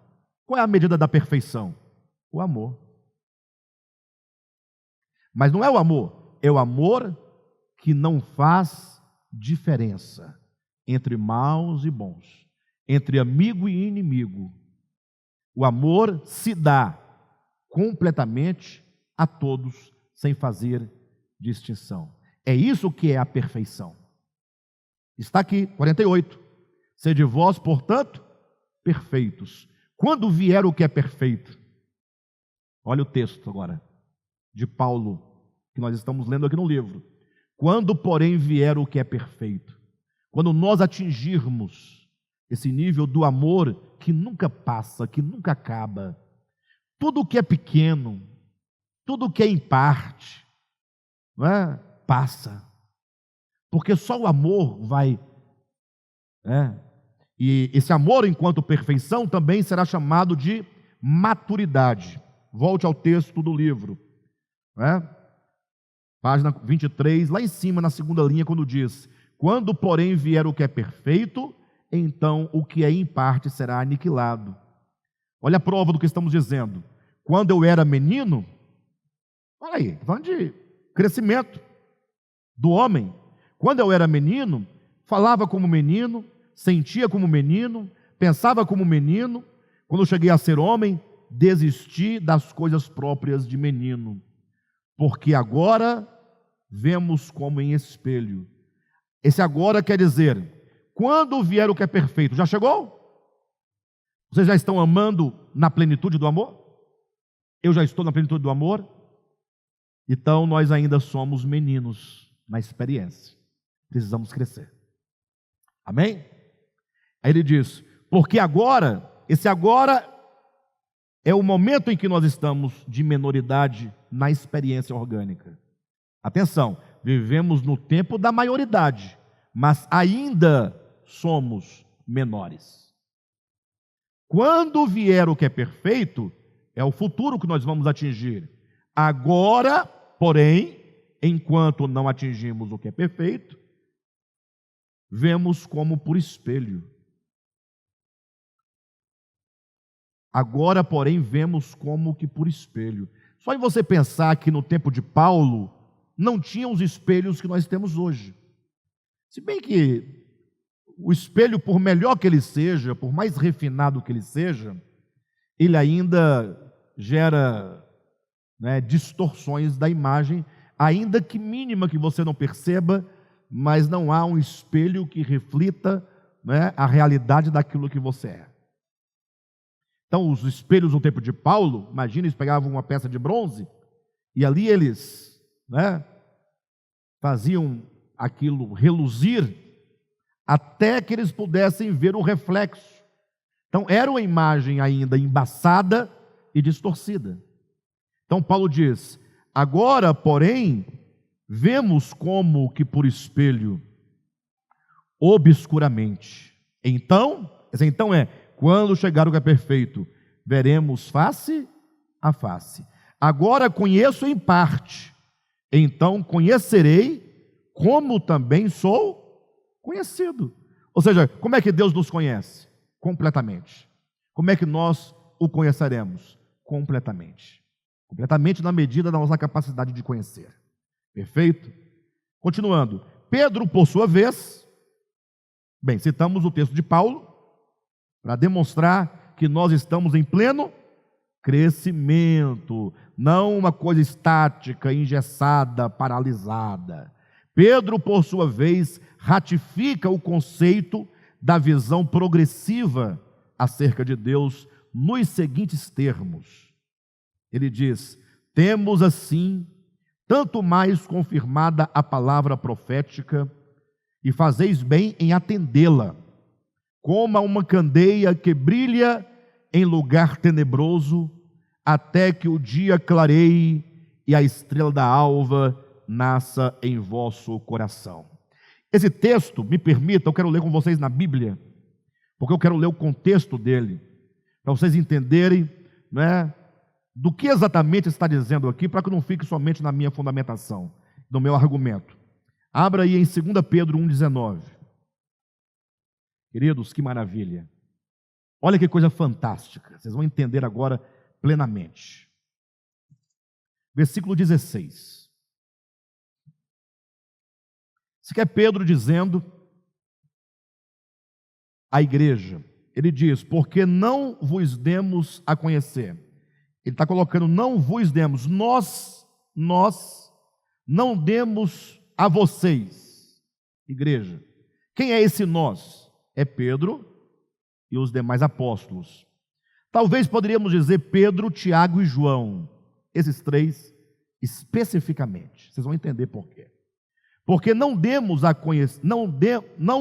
Qual é a medida da perfeição? O amor. Mas não é o amor, é o amor que não faz diferença entre maus e bons, entre amigo e inimigo. O amor se dá completamente a todos, sem fazer distinção. É isso que é a perfeição. Está aqui, 48. Sede vós, portanto, perfeitos. Quando vier o que é perfeito? Olha o texto agora, de Paulo, que nós estamos lendo aqui no livro. Quando, porém, vier o que é perfeito, quando nós atingirmos esse nível do amor que nunca passa, que nunca acaba, tudo que é pequeno, tudo que é em parte, não é? Passa, porque só o amor vai, e esse amor enquanto perfeição também será chamado de maturidade. Volte ao texto do livro, página 23, lá em cima na segunda linha, quando diz, quando porém vier o que é perfeito, então o que é em parte será aniquilado. Olha a prova do que estamos dizendo. Quando eu era menino, olha aí, falando de crescimento do homem. Quando eu era menino, falava como menino, sentia como menino, pensava como menino. Quando eu cheguei a ser homem, desisti das coisas próprias de menino, porque agora vemos como em espelho. Esse agora quer dizer, quando vier o que é perfeito, já chegou? Vocês já estão amando na plenitude do amor? Eu já estou na plenitude do amor? Então nós ainda somos meninos na experiência, precisamos crescer. Amém? Aí ele diz, porque agora, esse agora é o momento em que nós estamos de menoridade na experiência orgânica. Atenção, vivemos no tempo da maioridade, mas ainda somos menores. Quando vier o que é perfeito, é o futuro que nós vamos atingir. Agora, porém, enquanto não atingimos o que é perfeito, vemos como por espelho. Agora, porém, vemos como que por espelho. Só em você pensar que no tempo de Paulo não tinha os espelhos que nós temos hoje. Se bem que o espelho, por melhor que ele seja, por mais refinado que ele seja, ele ainda gera, distorções da imagem, ainda que mínima, que você não perceba, mas não há um espelho que reflita, a realidade daquilo que você é. Então, os espelhos no tempo de Paulo, imagina, eles pegavam uma peça de bronze e ali eles faziam aquilo reluzir até que eles pudessem ver o reflexo. Então, era uma imagem ainda embaçada e distorcida. Então, Paulo diz: agora, porém, vemos como que por espelho, obscuramente. Então quando chegar o que é perfeito, veremos face a face. Agora conheço em parte, então conhecerei como também sou conhecido. Ou seja, como é que Deus nos conhece? Completamente. Como é que nós o conheceremos? Completamente. Completamente na medida da nossa capacidade de conhecer. Perfeito? Continuando. Pedro, por sua vez, citamos o texto de Paulo, para demonstrar que nós estamos em pleno crescimento, não uma coisa estática, engessada, paralisada. Pedro, por sua vez, ratifica o conceito da visão progressiva acerca de Deus nos seguintes termos. Ele diz: temos assim tanto mais confirmada a palavra profética, e fazeis bem em atendê-la, como a uma candeia que brilha em lugar tenebroso, até que o dia clareie e a estrela da alva nasça em vosso coração. Esse texto, me permita, eu quero ler com vocês na Bíblia, porque eu quero ler o contexto dele, para vocês entenderem, do que exatamente está dizendo aqui, para que não fique somente na minha fundamentação, no meu argumento. Abra aí em 2 Pedro 1,19. Queridos, que maravilha. Olha que coisa fantástica. Vocês vão entender agora plenamente. Versículo 16. Isso aqui é Pedro dizendo à igreja. Ele diz: porque não vos demos a conhecer. Ele está colocando: não vos demos. Nós não demos a vocês, igreja. Quem é esse nós? É Pedro e os demais apóstolos. Talvez poderíamos dizer Pedro, Tiago e João. Esses três especificamente. Vocês vão entender por quê. Porque não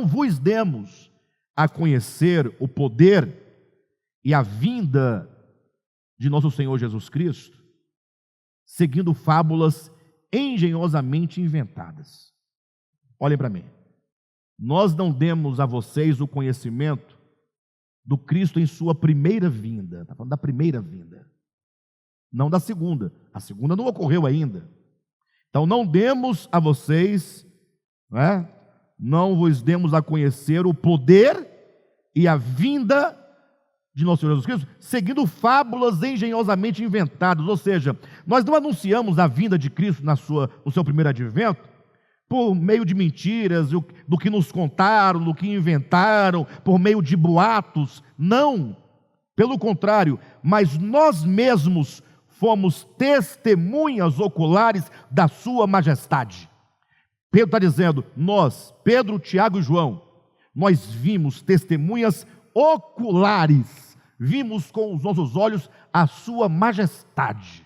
vos demos a conhecer o poder e a vinda de nosso Senhor Jesus Cristo, seguindo fábulas engenhosamente inventadas. Olhem para mim. Nós não demos a vocês o conhecimento do Cristo em sua primeira vinda. Está falando da primeira vinda, não da segunda. A segunda não ocorreu ainda. Então não demos a vocês, não vos demos a conhecer o poder e a vinda de nosso Senhor Jesus Cristo, seguindo fábulas engenhosamente inventadas. Ou seja, nós não anunciamos a vinda de Cristo no seu primeiro advento por meio de mentiras, do que nos contaram, do que inventaram, por meio de boatos. Não, pelo contrário, mas nós mesmos fomos testemunhas oculares da sua majestade. Pedro está dizendo: nós, Pedro, Tiago e João, nós vimos testemunhas oculares, vimos com os nossos olhos a sua majestade.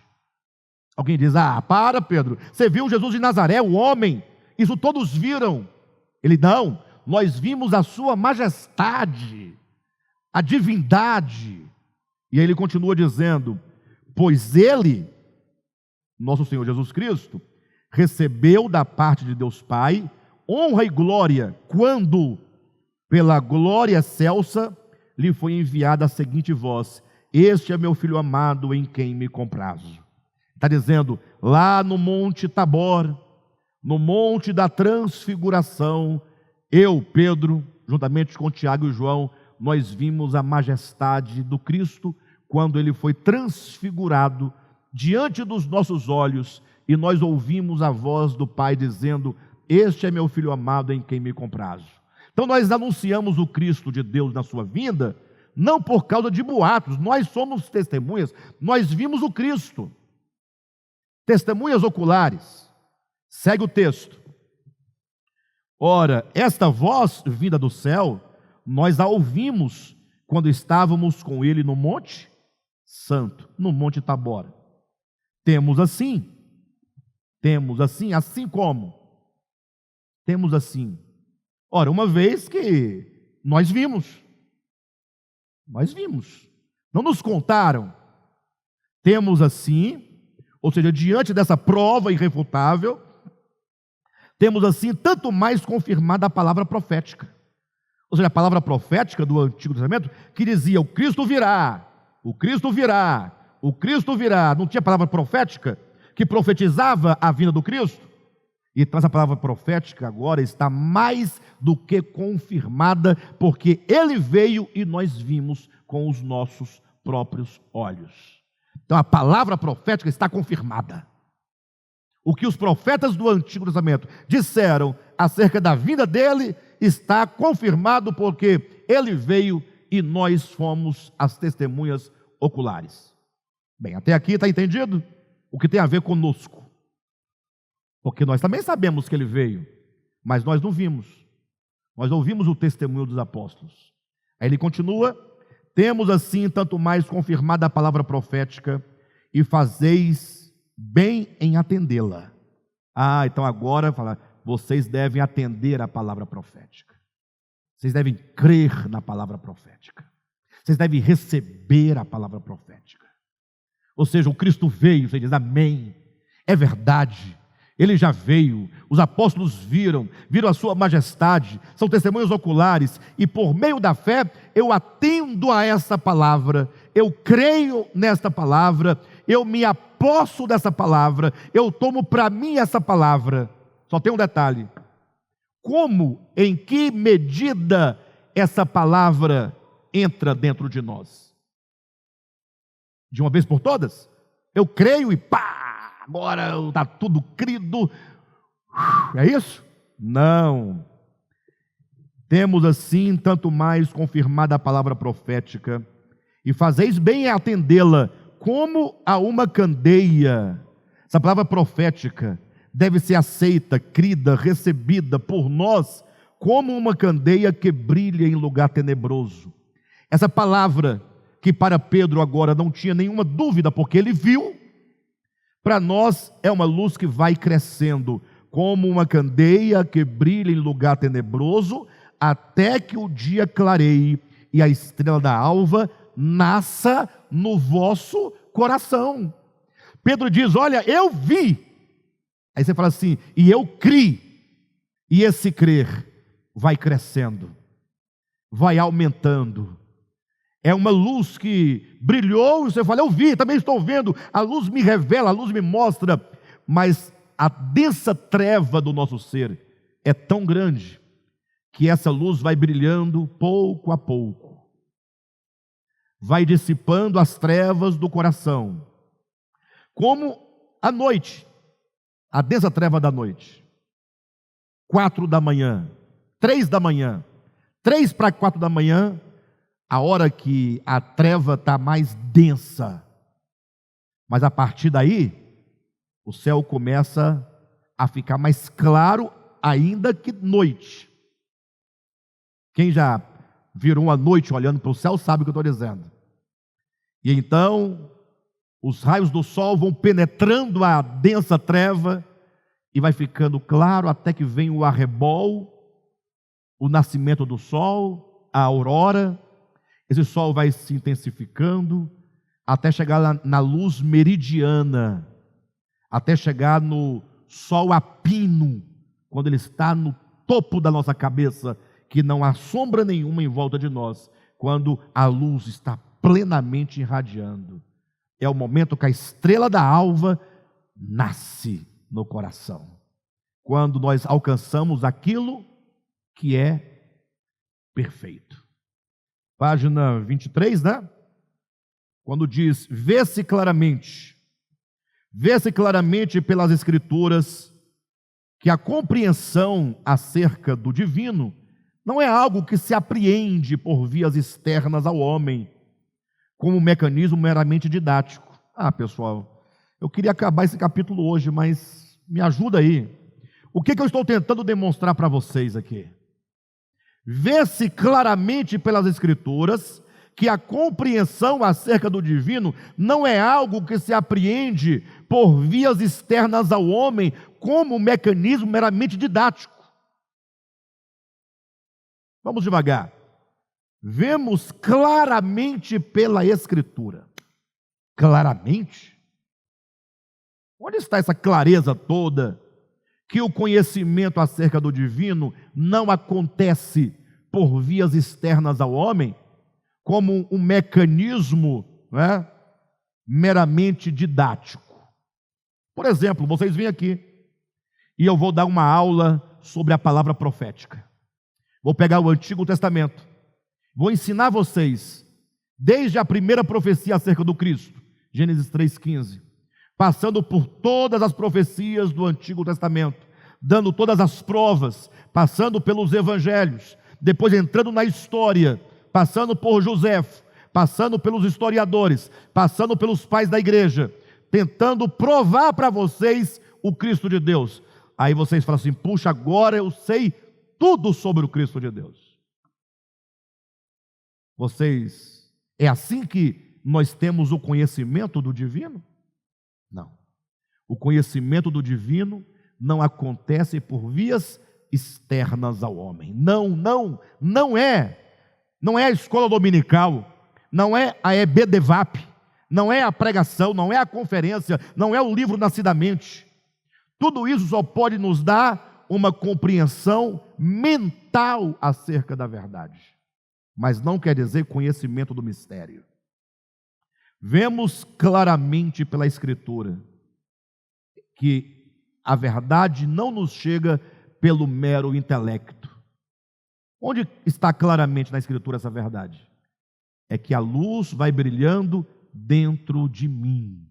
Alguém diz: para, Pedro, você viu Jesus de Nazaré, o homem, isso todos viram. Ele: não, nós vimos a sua majestade, a divindade. E aí ele continua dizendo: pois ele nosso Senhor Jesus Cristo, recebeu da parte de Deus Pai honra e glória, quando, pela glória excelsa, lhe foi enviada a seguinte voz: este é meu filho amado, em quem me comprazo. Está dizendo, lá no Monte Tabor, no Monte da Transfiguração, eu, Pedro, juntamente com Tiago e João, nós vimos a majestade do Cristo, quando ele foi transfigurado diante dos nossos olhos, e nós ouvimos a voz do Pai dizendo: este é meu filho amado, em quem me comprazo. Então nós anunciamos o Cristo de Deus na sua vinda, não por causa de boatos, nós somos testemunhas, nós vimos o Cristo, testemunhas oculares. Segue o texto. Ora, esta voz vinda do céu, nós a ouvimos quando estávamos com ele no Monte Santo, no Monte Tabor. Temos assim, assim como? Temos assim. Ora, uma vez que nós vimos, não nos contaram. Temos assim, ou seja, diante dessa prova irrefutável, temos assim tanto mais confirmada a palavra profética. Ou seja, a palavra profética do Antigo Testamento, que dizia: o Cristo virá, o Cristo virá, o Cristo virá. Não tinha palavra profética que profetizava a vinda do Cristo? Então essa palavra profética agora está mais do que confirmada, porque ele veio e nós vimos com os nossos próprios olhos. Então a palavra profética está confirmada. O que os profetas do Antigo Testamento disseram acerca da vinda dele está confirmado, porque ele veio e nós fomos as testemunhas oculares. Bem, até aqui está entendido o que tem a ver conosco. Porque nós também sabemos que ele veio, mas nós não vimos. Nós ouvimos o testemunho dos apóstolos. Aí ele continua: temos assim tanto mais confirmada a palavra profética, e fazeis bem em atendê-la. Então agora fala, vocês devem atender a palavra profética. Vocês devem crer na palavra profética. Vocês devem receber a palavra profética. Ou seja, o Cristo veio, você diz amém, é verdade. Ele já veio, os apóstolos viram a sua majestade, são testemunhas oculares, e por meio da fé, eu atendo a essa palavra, eu creio nesta palavra, eu me aposso dessa palavra, eu tomo para mim essa palavra. Só tem um detalhe: como, em que medida essa palavra entra dentro de nós? De uma vez por todas? Eu creio e pá! Agora está tudo crido. É isso? Não. Temos assim tanto mais confirmada a palavra profética, e fazeis bem em atendê-la, como a uma candeia. Essa palavra profética deve ser aceita, crida, recebida por nós, como uma candeia que brilha em lugar tenebroso. Essa palavra, que para Pedro agora não tinha nenhuma dúvida, porque ele viu, para nós é uma luz que vai crescendo, como uma candeia que brilha em lugar tenebroso, até que o dia clareie e a estrela da alva nasça no vosso coração. Pedro diz: olha, eu vi. Aí você fala assim: e eu criei. E esse crer vai crescendo, vai aumentando. É uma luz que brilhou, e você fala: eu vi, também estou vendo, a luz me revela, a luz me mostra, mas a densa treva do nosso ser é tão grande, que essa luz vai brilhando pouco a pouco, vai dissipando as trevas do coração, como a noite, a densa treva da noite. 4 da manhã, 3 da manhã, 3 para 4 da manhã, a hora que a treva está mais densa. Mas a partir daí, o céu começa a ficar mais claro, ainda que noite. Quem já virou uma noite olhando para o céu sabe o que eu estou dizendo. E então, os raios do sol vão penetrando a densa treva, e vai ficando claro até que vem o arrebol, o nascimento do sol, a aurora. Esse sol vai se intensificando até chegar na luz meridiana, até chegar no sol a pino, quando ele está no topo da nossa cabeça, que não há sombra nenhuma em volta de nós, quando a luz está plenamente irradiando. É o momento que a estrela da alva nasce no coração. Quando nós alcançamos aquilo que é perfeito. Página 23, né? Quando diz, vê-se claramente pelas Escrituras que a compreensão acerca do divino não é algo que se apreende por vias externas ao homem, como um mecanismo meramente didático. Pessoal, eu queria acabar esse capítulo hoje, mas me ajuda aí. O que eu estou tentando demonstrar para vocês aqui? Vê-se claramente pelas Escrituras que a compreensão acerca do divino não é algo que se apreende por vias externas ao homem, como um mecanismo meramente didático. Vamos devagar. Vemos claramente pela Escritura. Claramente? Onde está essa clareza toda? Que o conhecimento acerca do divino não acontece por vias externas ao homem, como um mecanismo, né, meramente didático. Por exemplo, vocês vêm aqui e eu vou dar uma aula sobre a palavra profética. Vou pegar o Antigo Testamento, vou ensinar vocês, desde a primeira profecia acerca do Cristo, Gênesis 3,15, passando por todas as profecias do Antigo Testamento, dando todas as provas, passando pelos evangelhos, depois entrando na história, passando por José, passando pelos historiadores, passando pelos pais da igreja, tentando provar para vocês o Cristo de Deus. Aí vocês falam assim, puxa, agora eu sei tudo sobre o Cristo de Deus. É assim que nós temos o conhecimento do divino? Não. O conhecimento do divino não acontece por vias externas ao homem. Não é a escola dominical, não é a EBDVAP, não é a pregação, não é a conferência, não é o livro Nascidamente. Tudo isso só pode nos dar uma compreensão mental acerca da verdade, mas não quer dizer conhecimento do mistério. Vemos claramente pela Escritura que a verdade não nos chega pelo mero intelecto. Onde está claramente na Escritura essa verdade? É que a luz vai brilhando dentro de mim.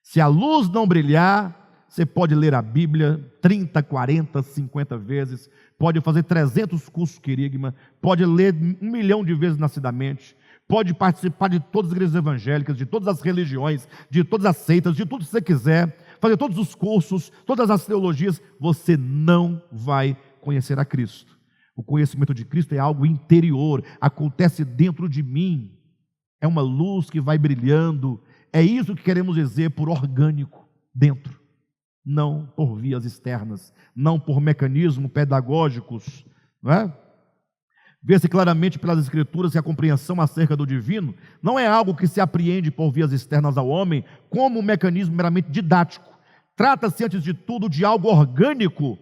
Se a luz não brilhar, você pode ler a Bíblia 30, 40, 50 vezes, pode fazer 300 cursos querigma, pode ler 1 milhão de vezes Nascidamente, pode participar de todas as igrejas evangélicas, de todas as religiões, de todas as seitas, de tudo que você quiser, fazer todos os cursos, todas as teologias, você não vai conhecer a Cristo. O conhecimento de Cristo é algo interior, acontece dentro de mim, é uma luz que vai brilhando, é isso que queremos dizer por orgânico, dentro, não por vias externas, não por mecanismos pedagógicos, não é? Vê-se claramente pelas Escrituras que a compreensão acerca do divino não é algo que se apreende por vias externas ao homem, como um mecanismo meramente didático. Trata-se, antes de tudo, de algo orgânico,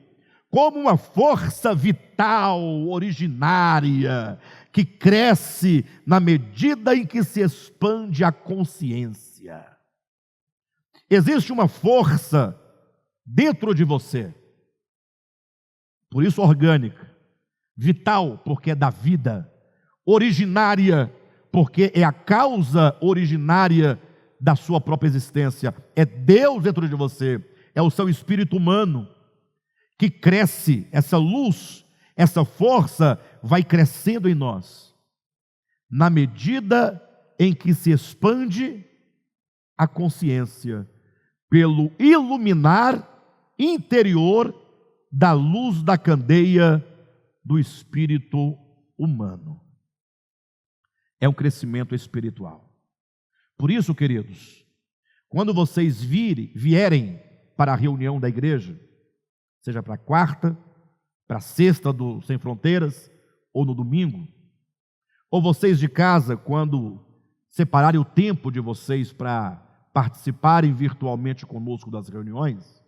como uma força vital, originária, que cresce na medida em que se expande a consciência. Existe uma força dentro de você, por isso orgânica, vital, porque é da vida, originária, porque é a causa originária da sua própria existência, é Deus dentro de você, é o seu espírito humano, que cresce, essa luz, essa força vai crescendo em nós, na medida em que se expande a consciência, pelo iluminar interior da luz da candeia do espírito humano. É um crescimento espiritual. Por isso, queridos, quando vocês vierem para a reunião da igreja, seja para a quarta, para a sexta do Sem Fronteiras, ou no domingo, ou vocês de casa, quando separarem o tempo de vocês para participarem virtualmente conosco das reuniões,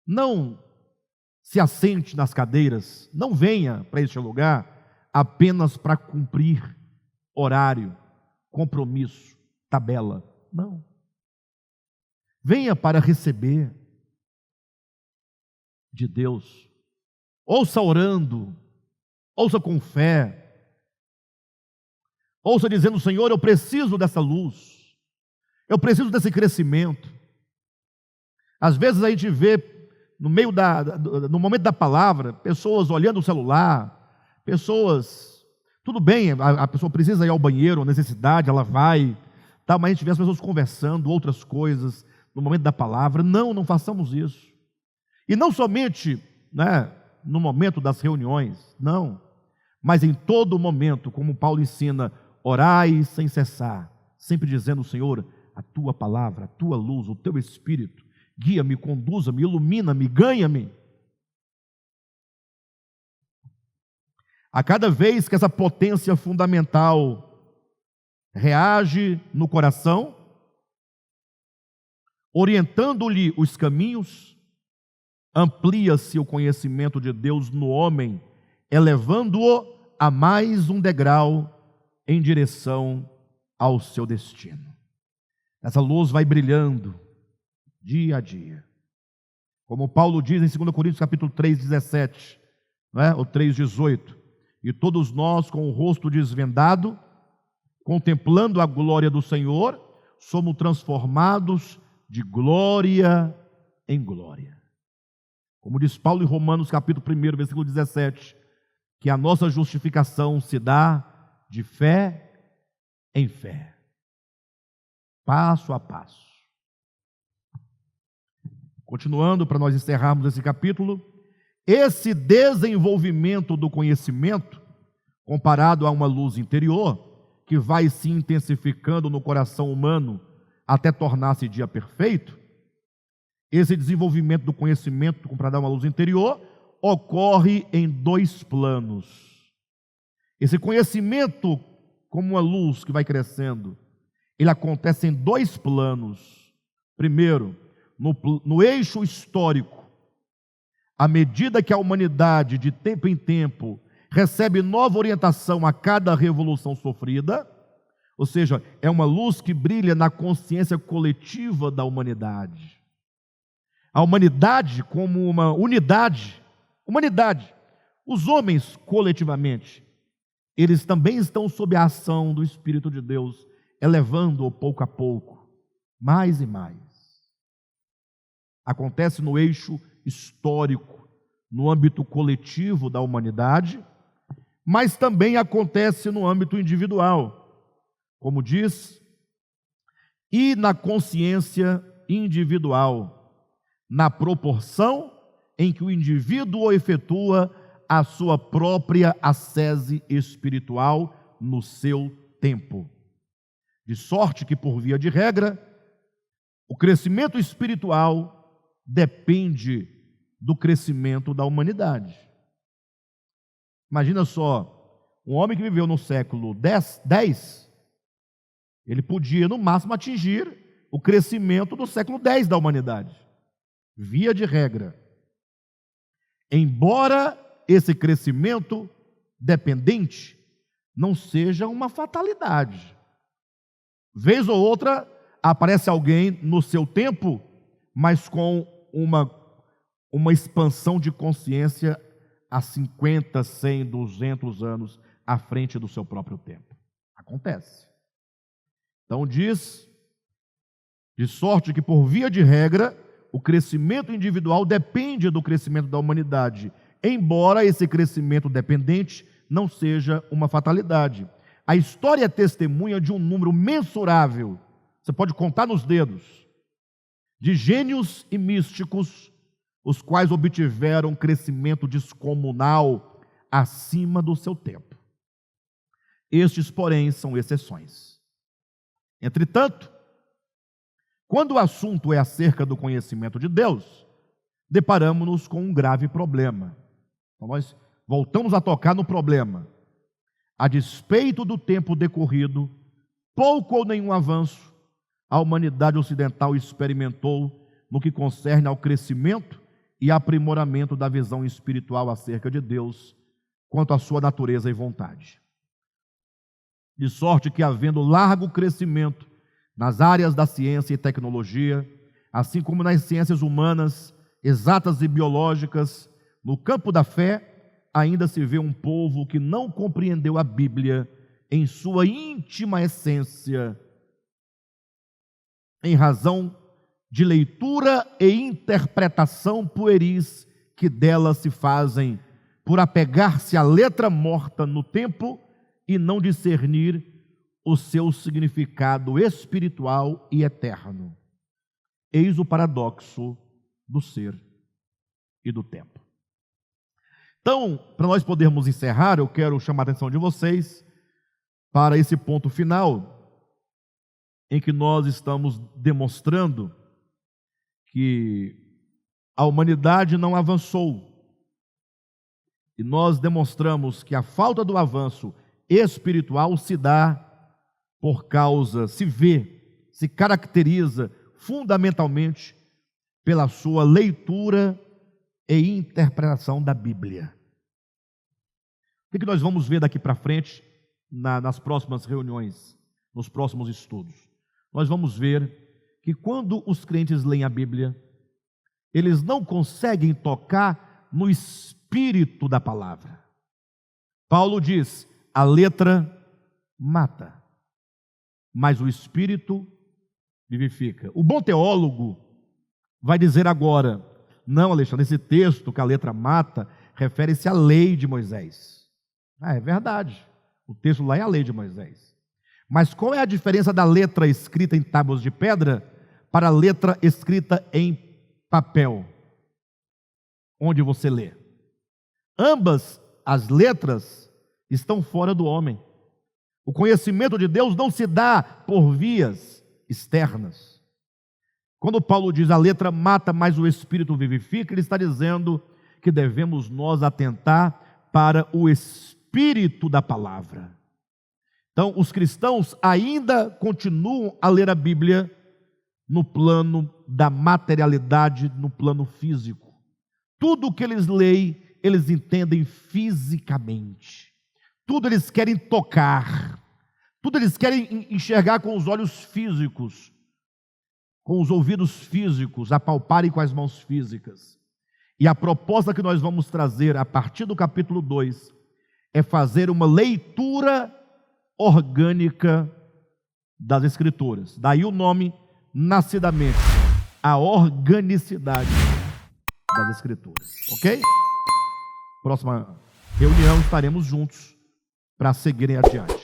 não se assente nas cadeiras, não venha para este lugar apenas para cumprir horário, compromisso, tabela. Não. Venha para receber de Deus. Ouça orando, ouça com fé, ouça dizendo: Senhor, eu preciso dessa luz, eu preciso desse crescimento. Às vezes a gente vê no momento da palavra, pessoas olhando o celular, pessoas, tudo bem, a pessoa precisa ir ao banheiro, necessidade, ela vai, tá, mas a gente vê as pessoas conversando, outras coisas, no momento da palavra. Não façamos isso. E não somente, no momento das reuniões, não, mas em todo momento, como Paulo ensina, orai sem cessar, sempre dizendo: Senhor, a tua palavra, a tua luz, o teu Espírito, guia-me, conduza-me, ilumina-me, ganha-me. A cada vez que essa potência fundamental reage no coração, orientando-lhe os caminhos, amplia-se o conhecimento de Deus no homem, elevando-o a mais um degrau em direção ao seu destino. Essa luz vai brilhando dia a dia. Como Paulo diz em 2 Coríntios capítulo 3, 17, ou 3, 18, e todos nós com o rosto desvendado, contemplando a glória do Senhor, somos transformados de glória em glória. Como diz Paulo em Romanos capítulo 1, versículo 17, que a nossa justificação se dá de fé em fé, passo a passo. Continuando, para nós encerrarmos esse capítulo, esse desenvolvimento do conhecimento, comparado a uma luz interior, que vai se intensificando no coração humano até tornar-se dia perfeito, esse desenvolvimento do conhecimento, comparado a uma luz interior, ocorre em dois planos. Esse conhecimento, como uma luz que vai crescendo, ele acontece em dois planos. Primeiro, no eixo histórico, à medida que a humanidade, de tempo em tempo, recebe nova orientação a cada revolução sofrida, ou seja, é uma luz que brilha na consciência coletiva da humanidade. A humanidade como uma unidade, os homens coletivamente, eles também estão sob a ação do Espírito de Deus, elevando-o pouco a pouco, mais e mais. Acontece no eixo histórico, no âmbito coletivo da humanidade, mas também acontece no âmbito individual, como diz, e na consciência individual, na proporção em que o indivíduo efetua a sua própria ascese espiritual no seu tempo. De sorte que, por via de regra, o crescimento espiritual depende do crescimento da humanidade. Imagina só, um homem que viveu no século X, ele podia, no máximo, atingir o crescimento do século X da humanidade. Via de regra. Embora esse crescimento dependente não seja uma fatalidade. Vez ou outra, aparece alguém no seu tempo, mas com uma expansão de consciência há 50, 100, 200 anos à frente do seu próprio tempo. Acontece. Então diz, de sorte que por via de regra, o crescimento individual depende do crescimento da humanidade, embora esse crescimento dependente não seja uma fatalidade. A história é testemunha de um número mensurável, você pode contar nos dedos, de gênios e místicos, os quais obtiveram crescimento descomunal acima do seu tempo. Estes, porém, são exceções. Entretanto, quando o assunto é acerca do conhecimento de Deus, deparamos-nos com um grave problema. Então, nós voltamos a tocar no problema. A despeito do tempo decorrido, pouco ou nenhum avanço, a humanidade ocidental experimentou no que concerne ao crescimento e aprimoramento da visão espiritual acerca de Deus, quanto à sua natureza e vontade. De sorte que, havendo largo crescimento nas áreas da ciência e tecnologia, assim como nas ciências humanas, exatas e biológicas, no campo da fé, ainda se vê um povo que não compreendeu a Bíblia em sua íntima essência, em razão de leitura e interpretação pueris que dela se fazem, por apegar-se à letra morta no tempo e não discernir o seu significado espiritual e eterno. Eis o paradoxo do ser e do tempo. Então, para nós podermos encerrar, eu quero chamar a atenção de vocês para esse ponto final, em que nós estamos demonstrando que a humanidade não avançou. E nós demonstramos que a falta do avanço espiritual se dá por causa, se caracteriza fundamentalmente pela sua leitura e interpretação da Bíblia. O que nós vamos ver daqui para frente, nas próximas reuniões, nos próximos estudos? Nós vamos ver que quando os crentes leem a Bíblia, eles não conseguem tocar no espírito da palavra. Paulo diz: a letra mata, mas o espírito vivifica. O bom teólogo vai dizer agora: não, Alexandre, esse texto que a letra mata refere-se à lei de Moisés. É verdade, o texto lá é a lei de Moisés. Mas qual é a diferença da letra escrita em tábuas de pedra para a letra escrita em papel, onde você lê? Ambas as letras estão fora do homem. O conhecimento de Deus não se dá por vias externas. Quando Paulo diz a letra mata, mas o espírito vivifica, ele está dizendo que devemos nós atentar para o espírito da palavra. Então, os cristãos ainda continuam a ler a Bíblia no plano da materialidade, no plano físico. Tudo o que eles leem, eles entendem fisicamente. Tudo eles querem tocar. Tudo eles querem enxergar com os olhos físicos, com os ouvidos físicos, apalparem com as mãos físicas. E a proposta que nós vamos trazer a partir do capítulo 2 é fazer uma leitura orgânica das Escrituras. Daí o nome, nascidamente, a organicidade das Escrituras. Ok? Próxima reunião estaremos juntos para seguirem adiante.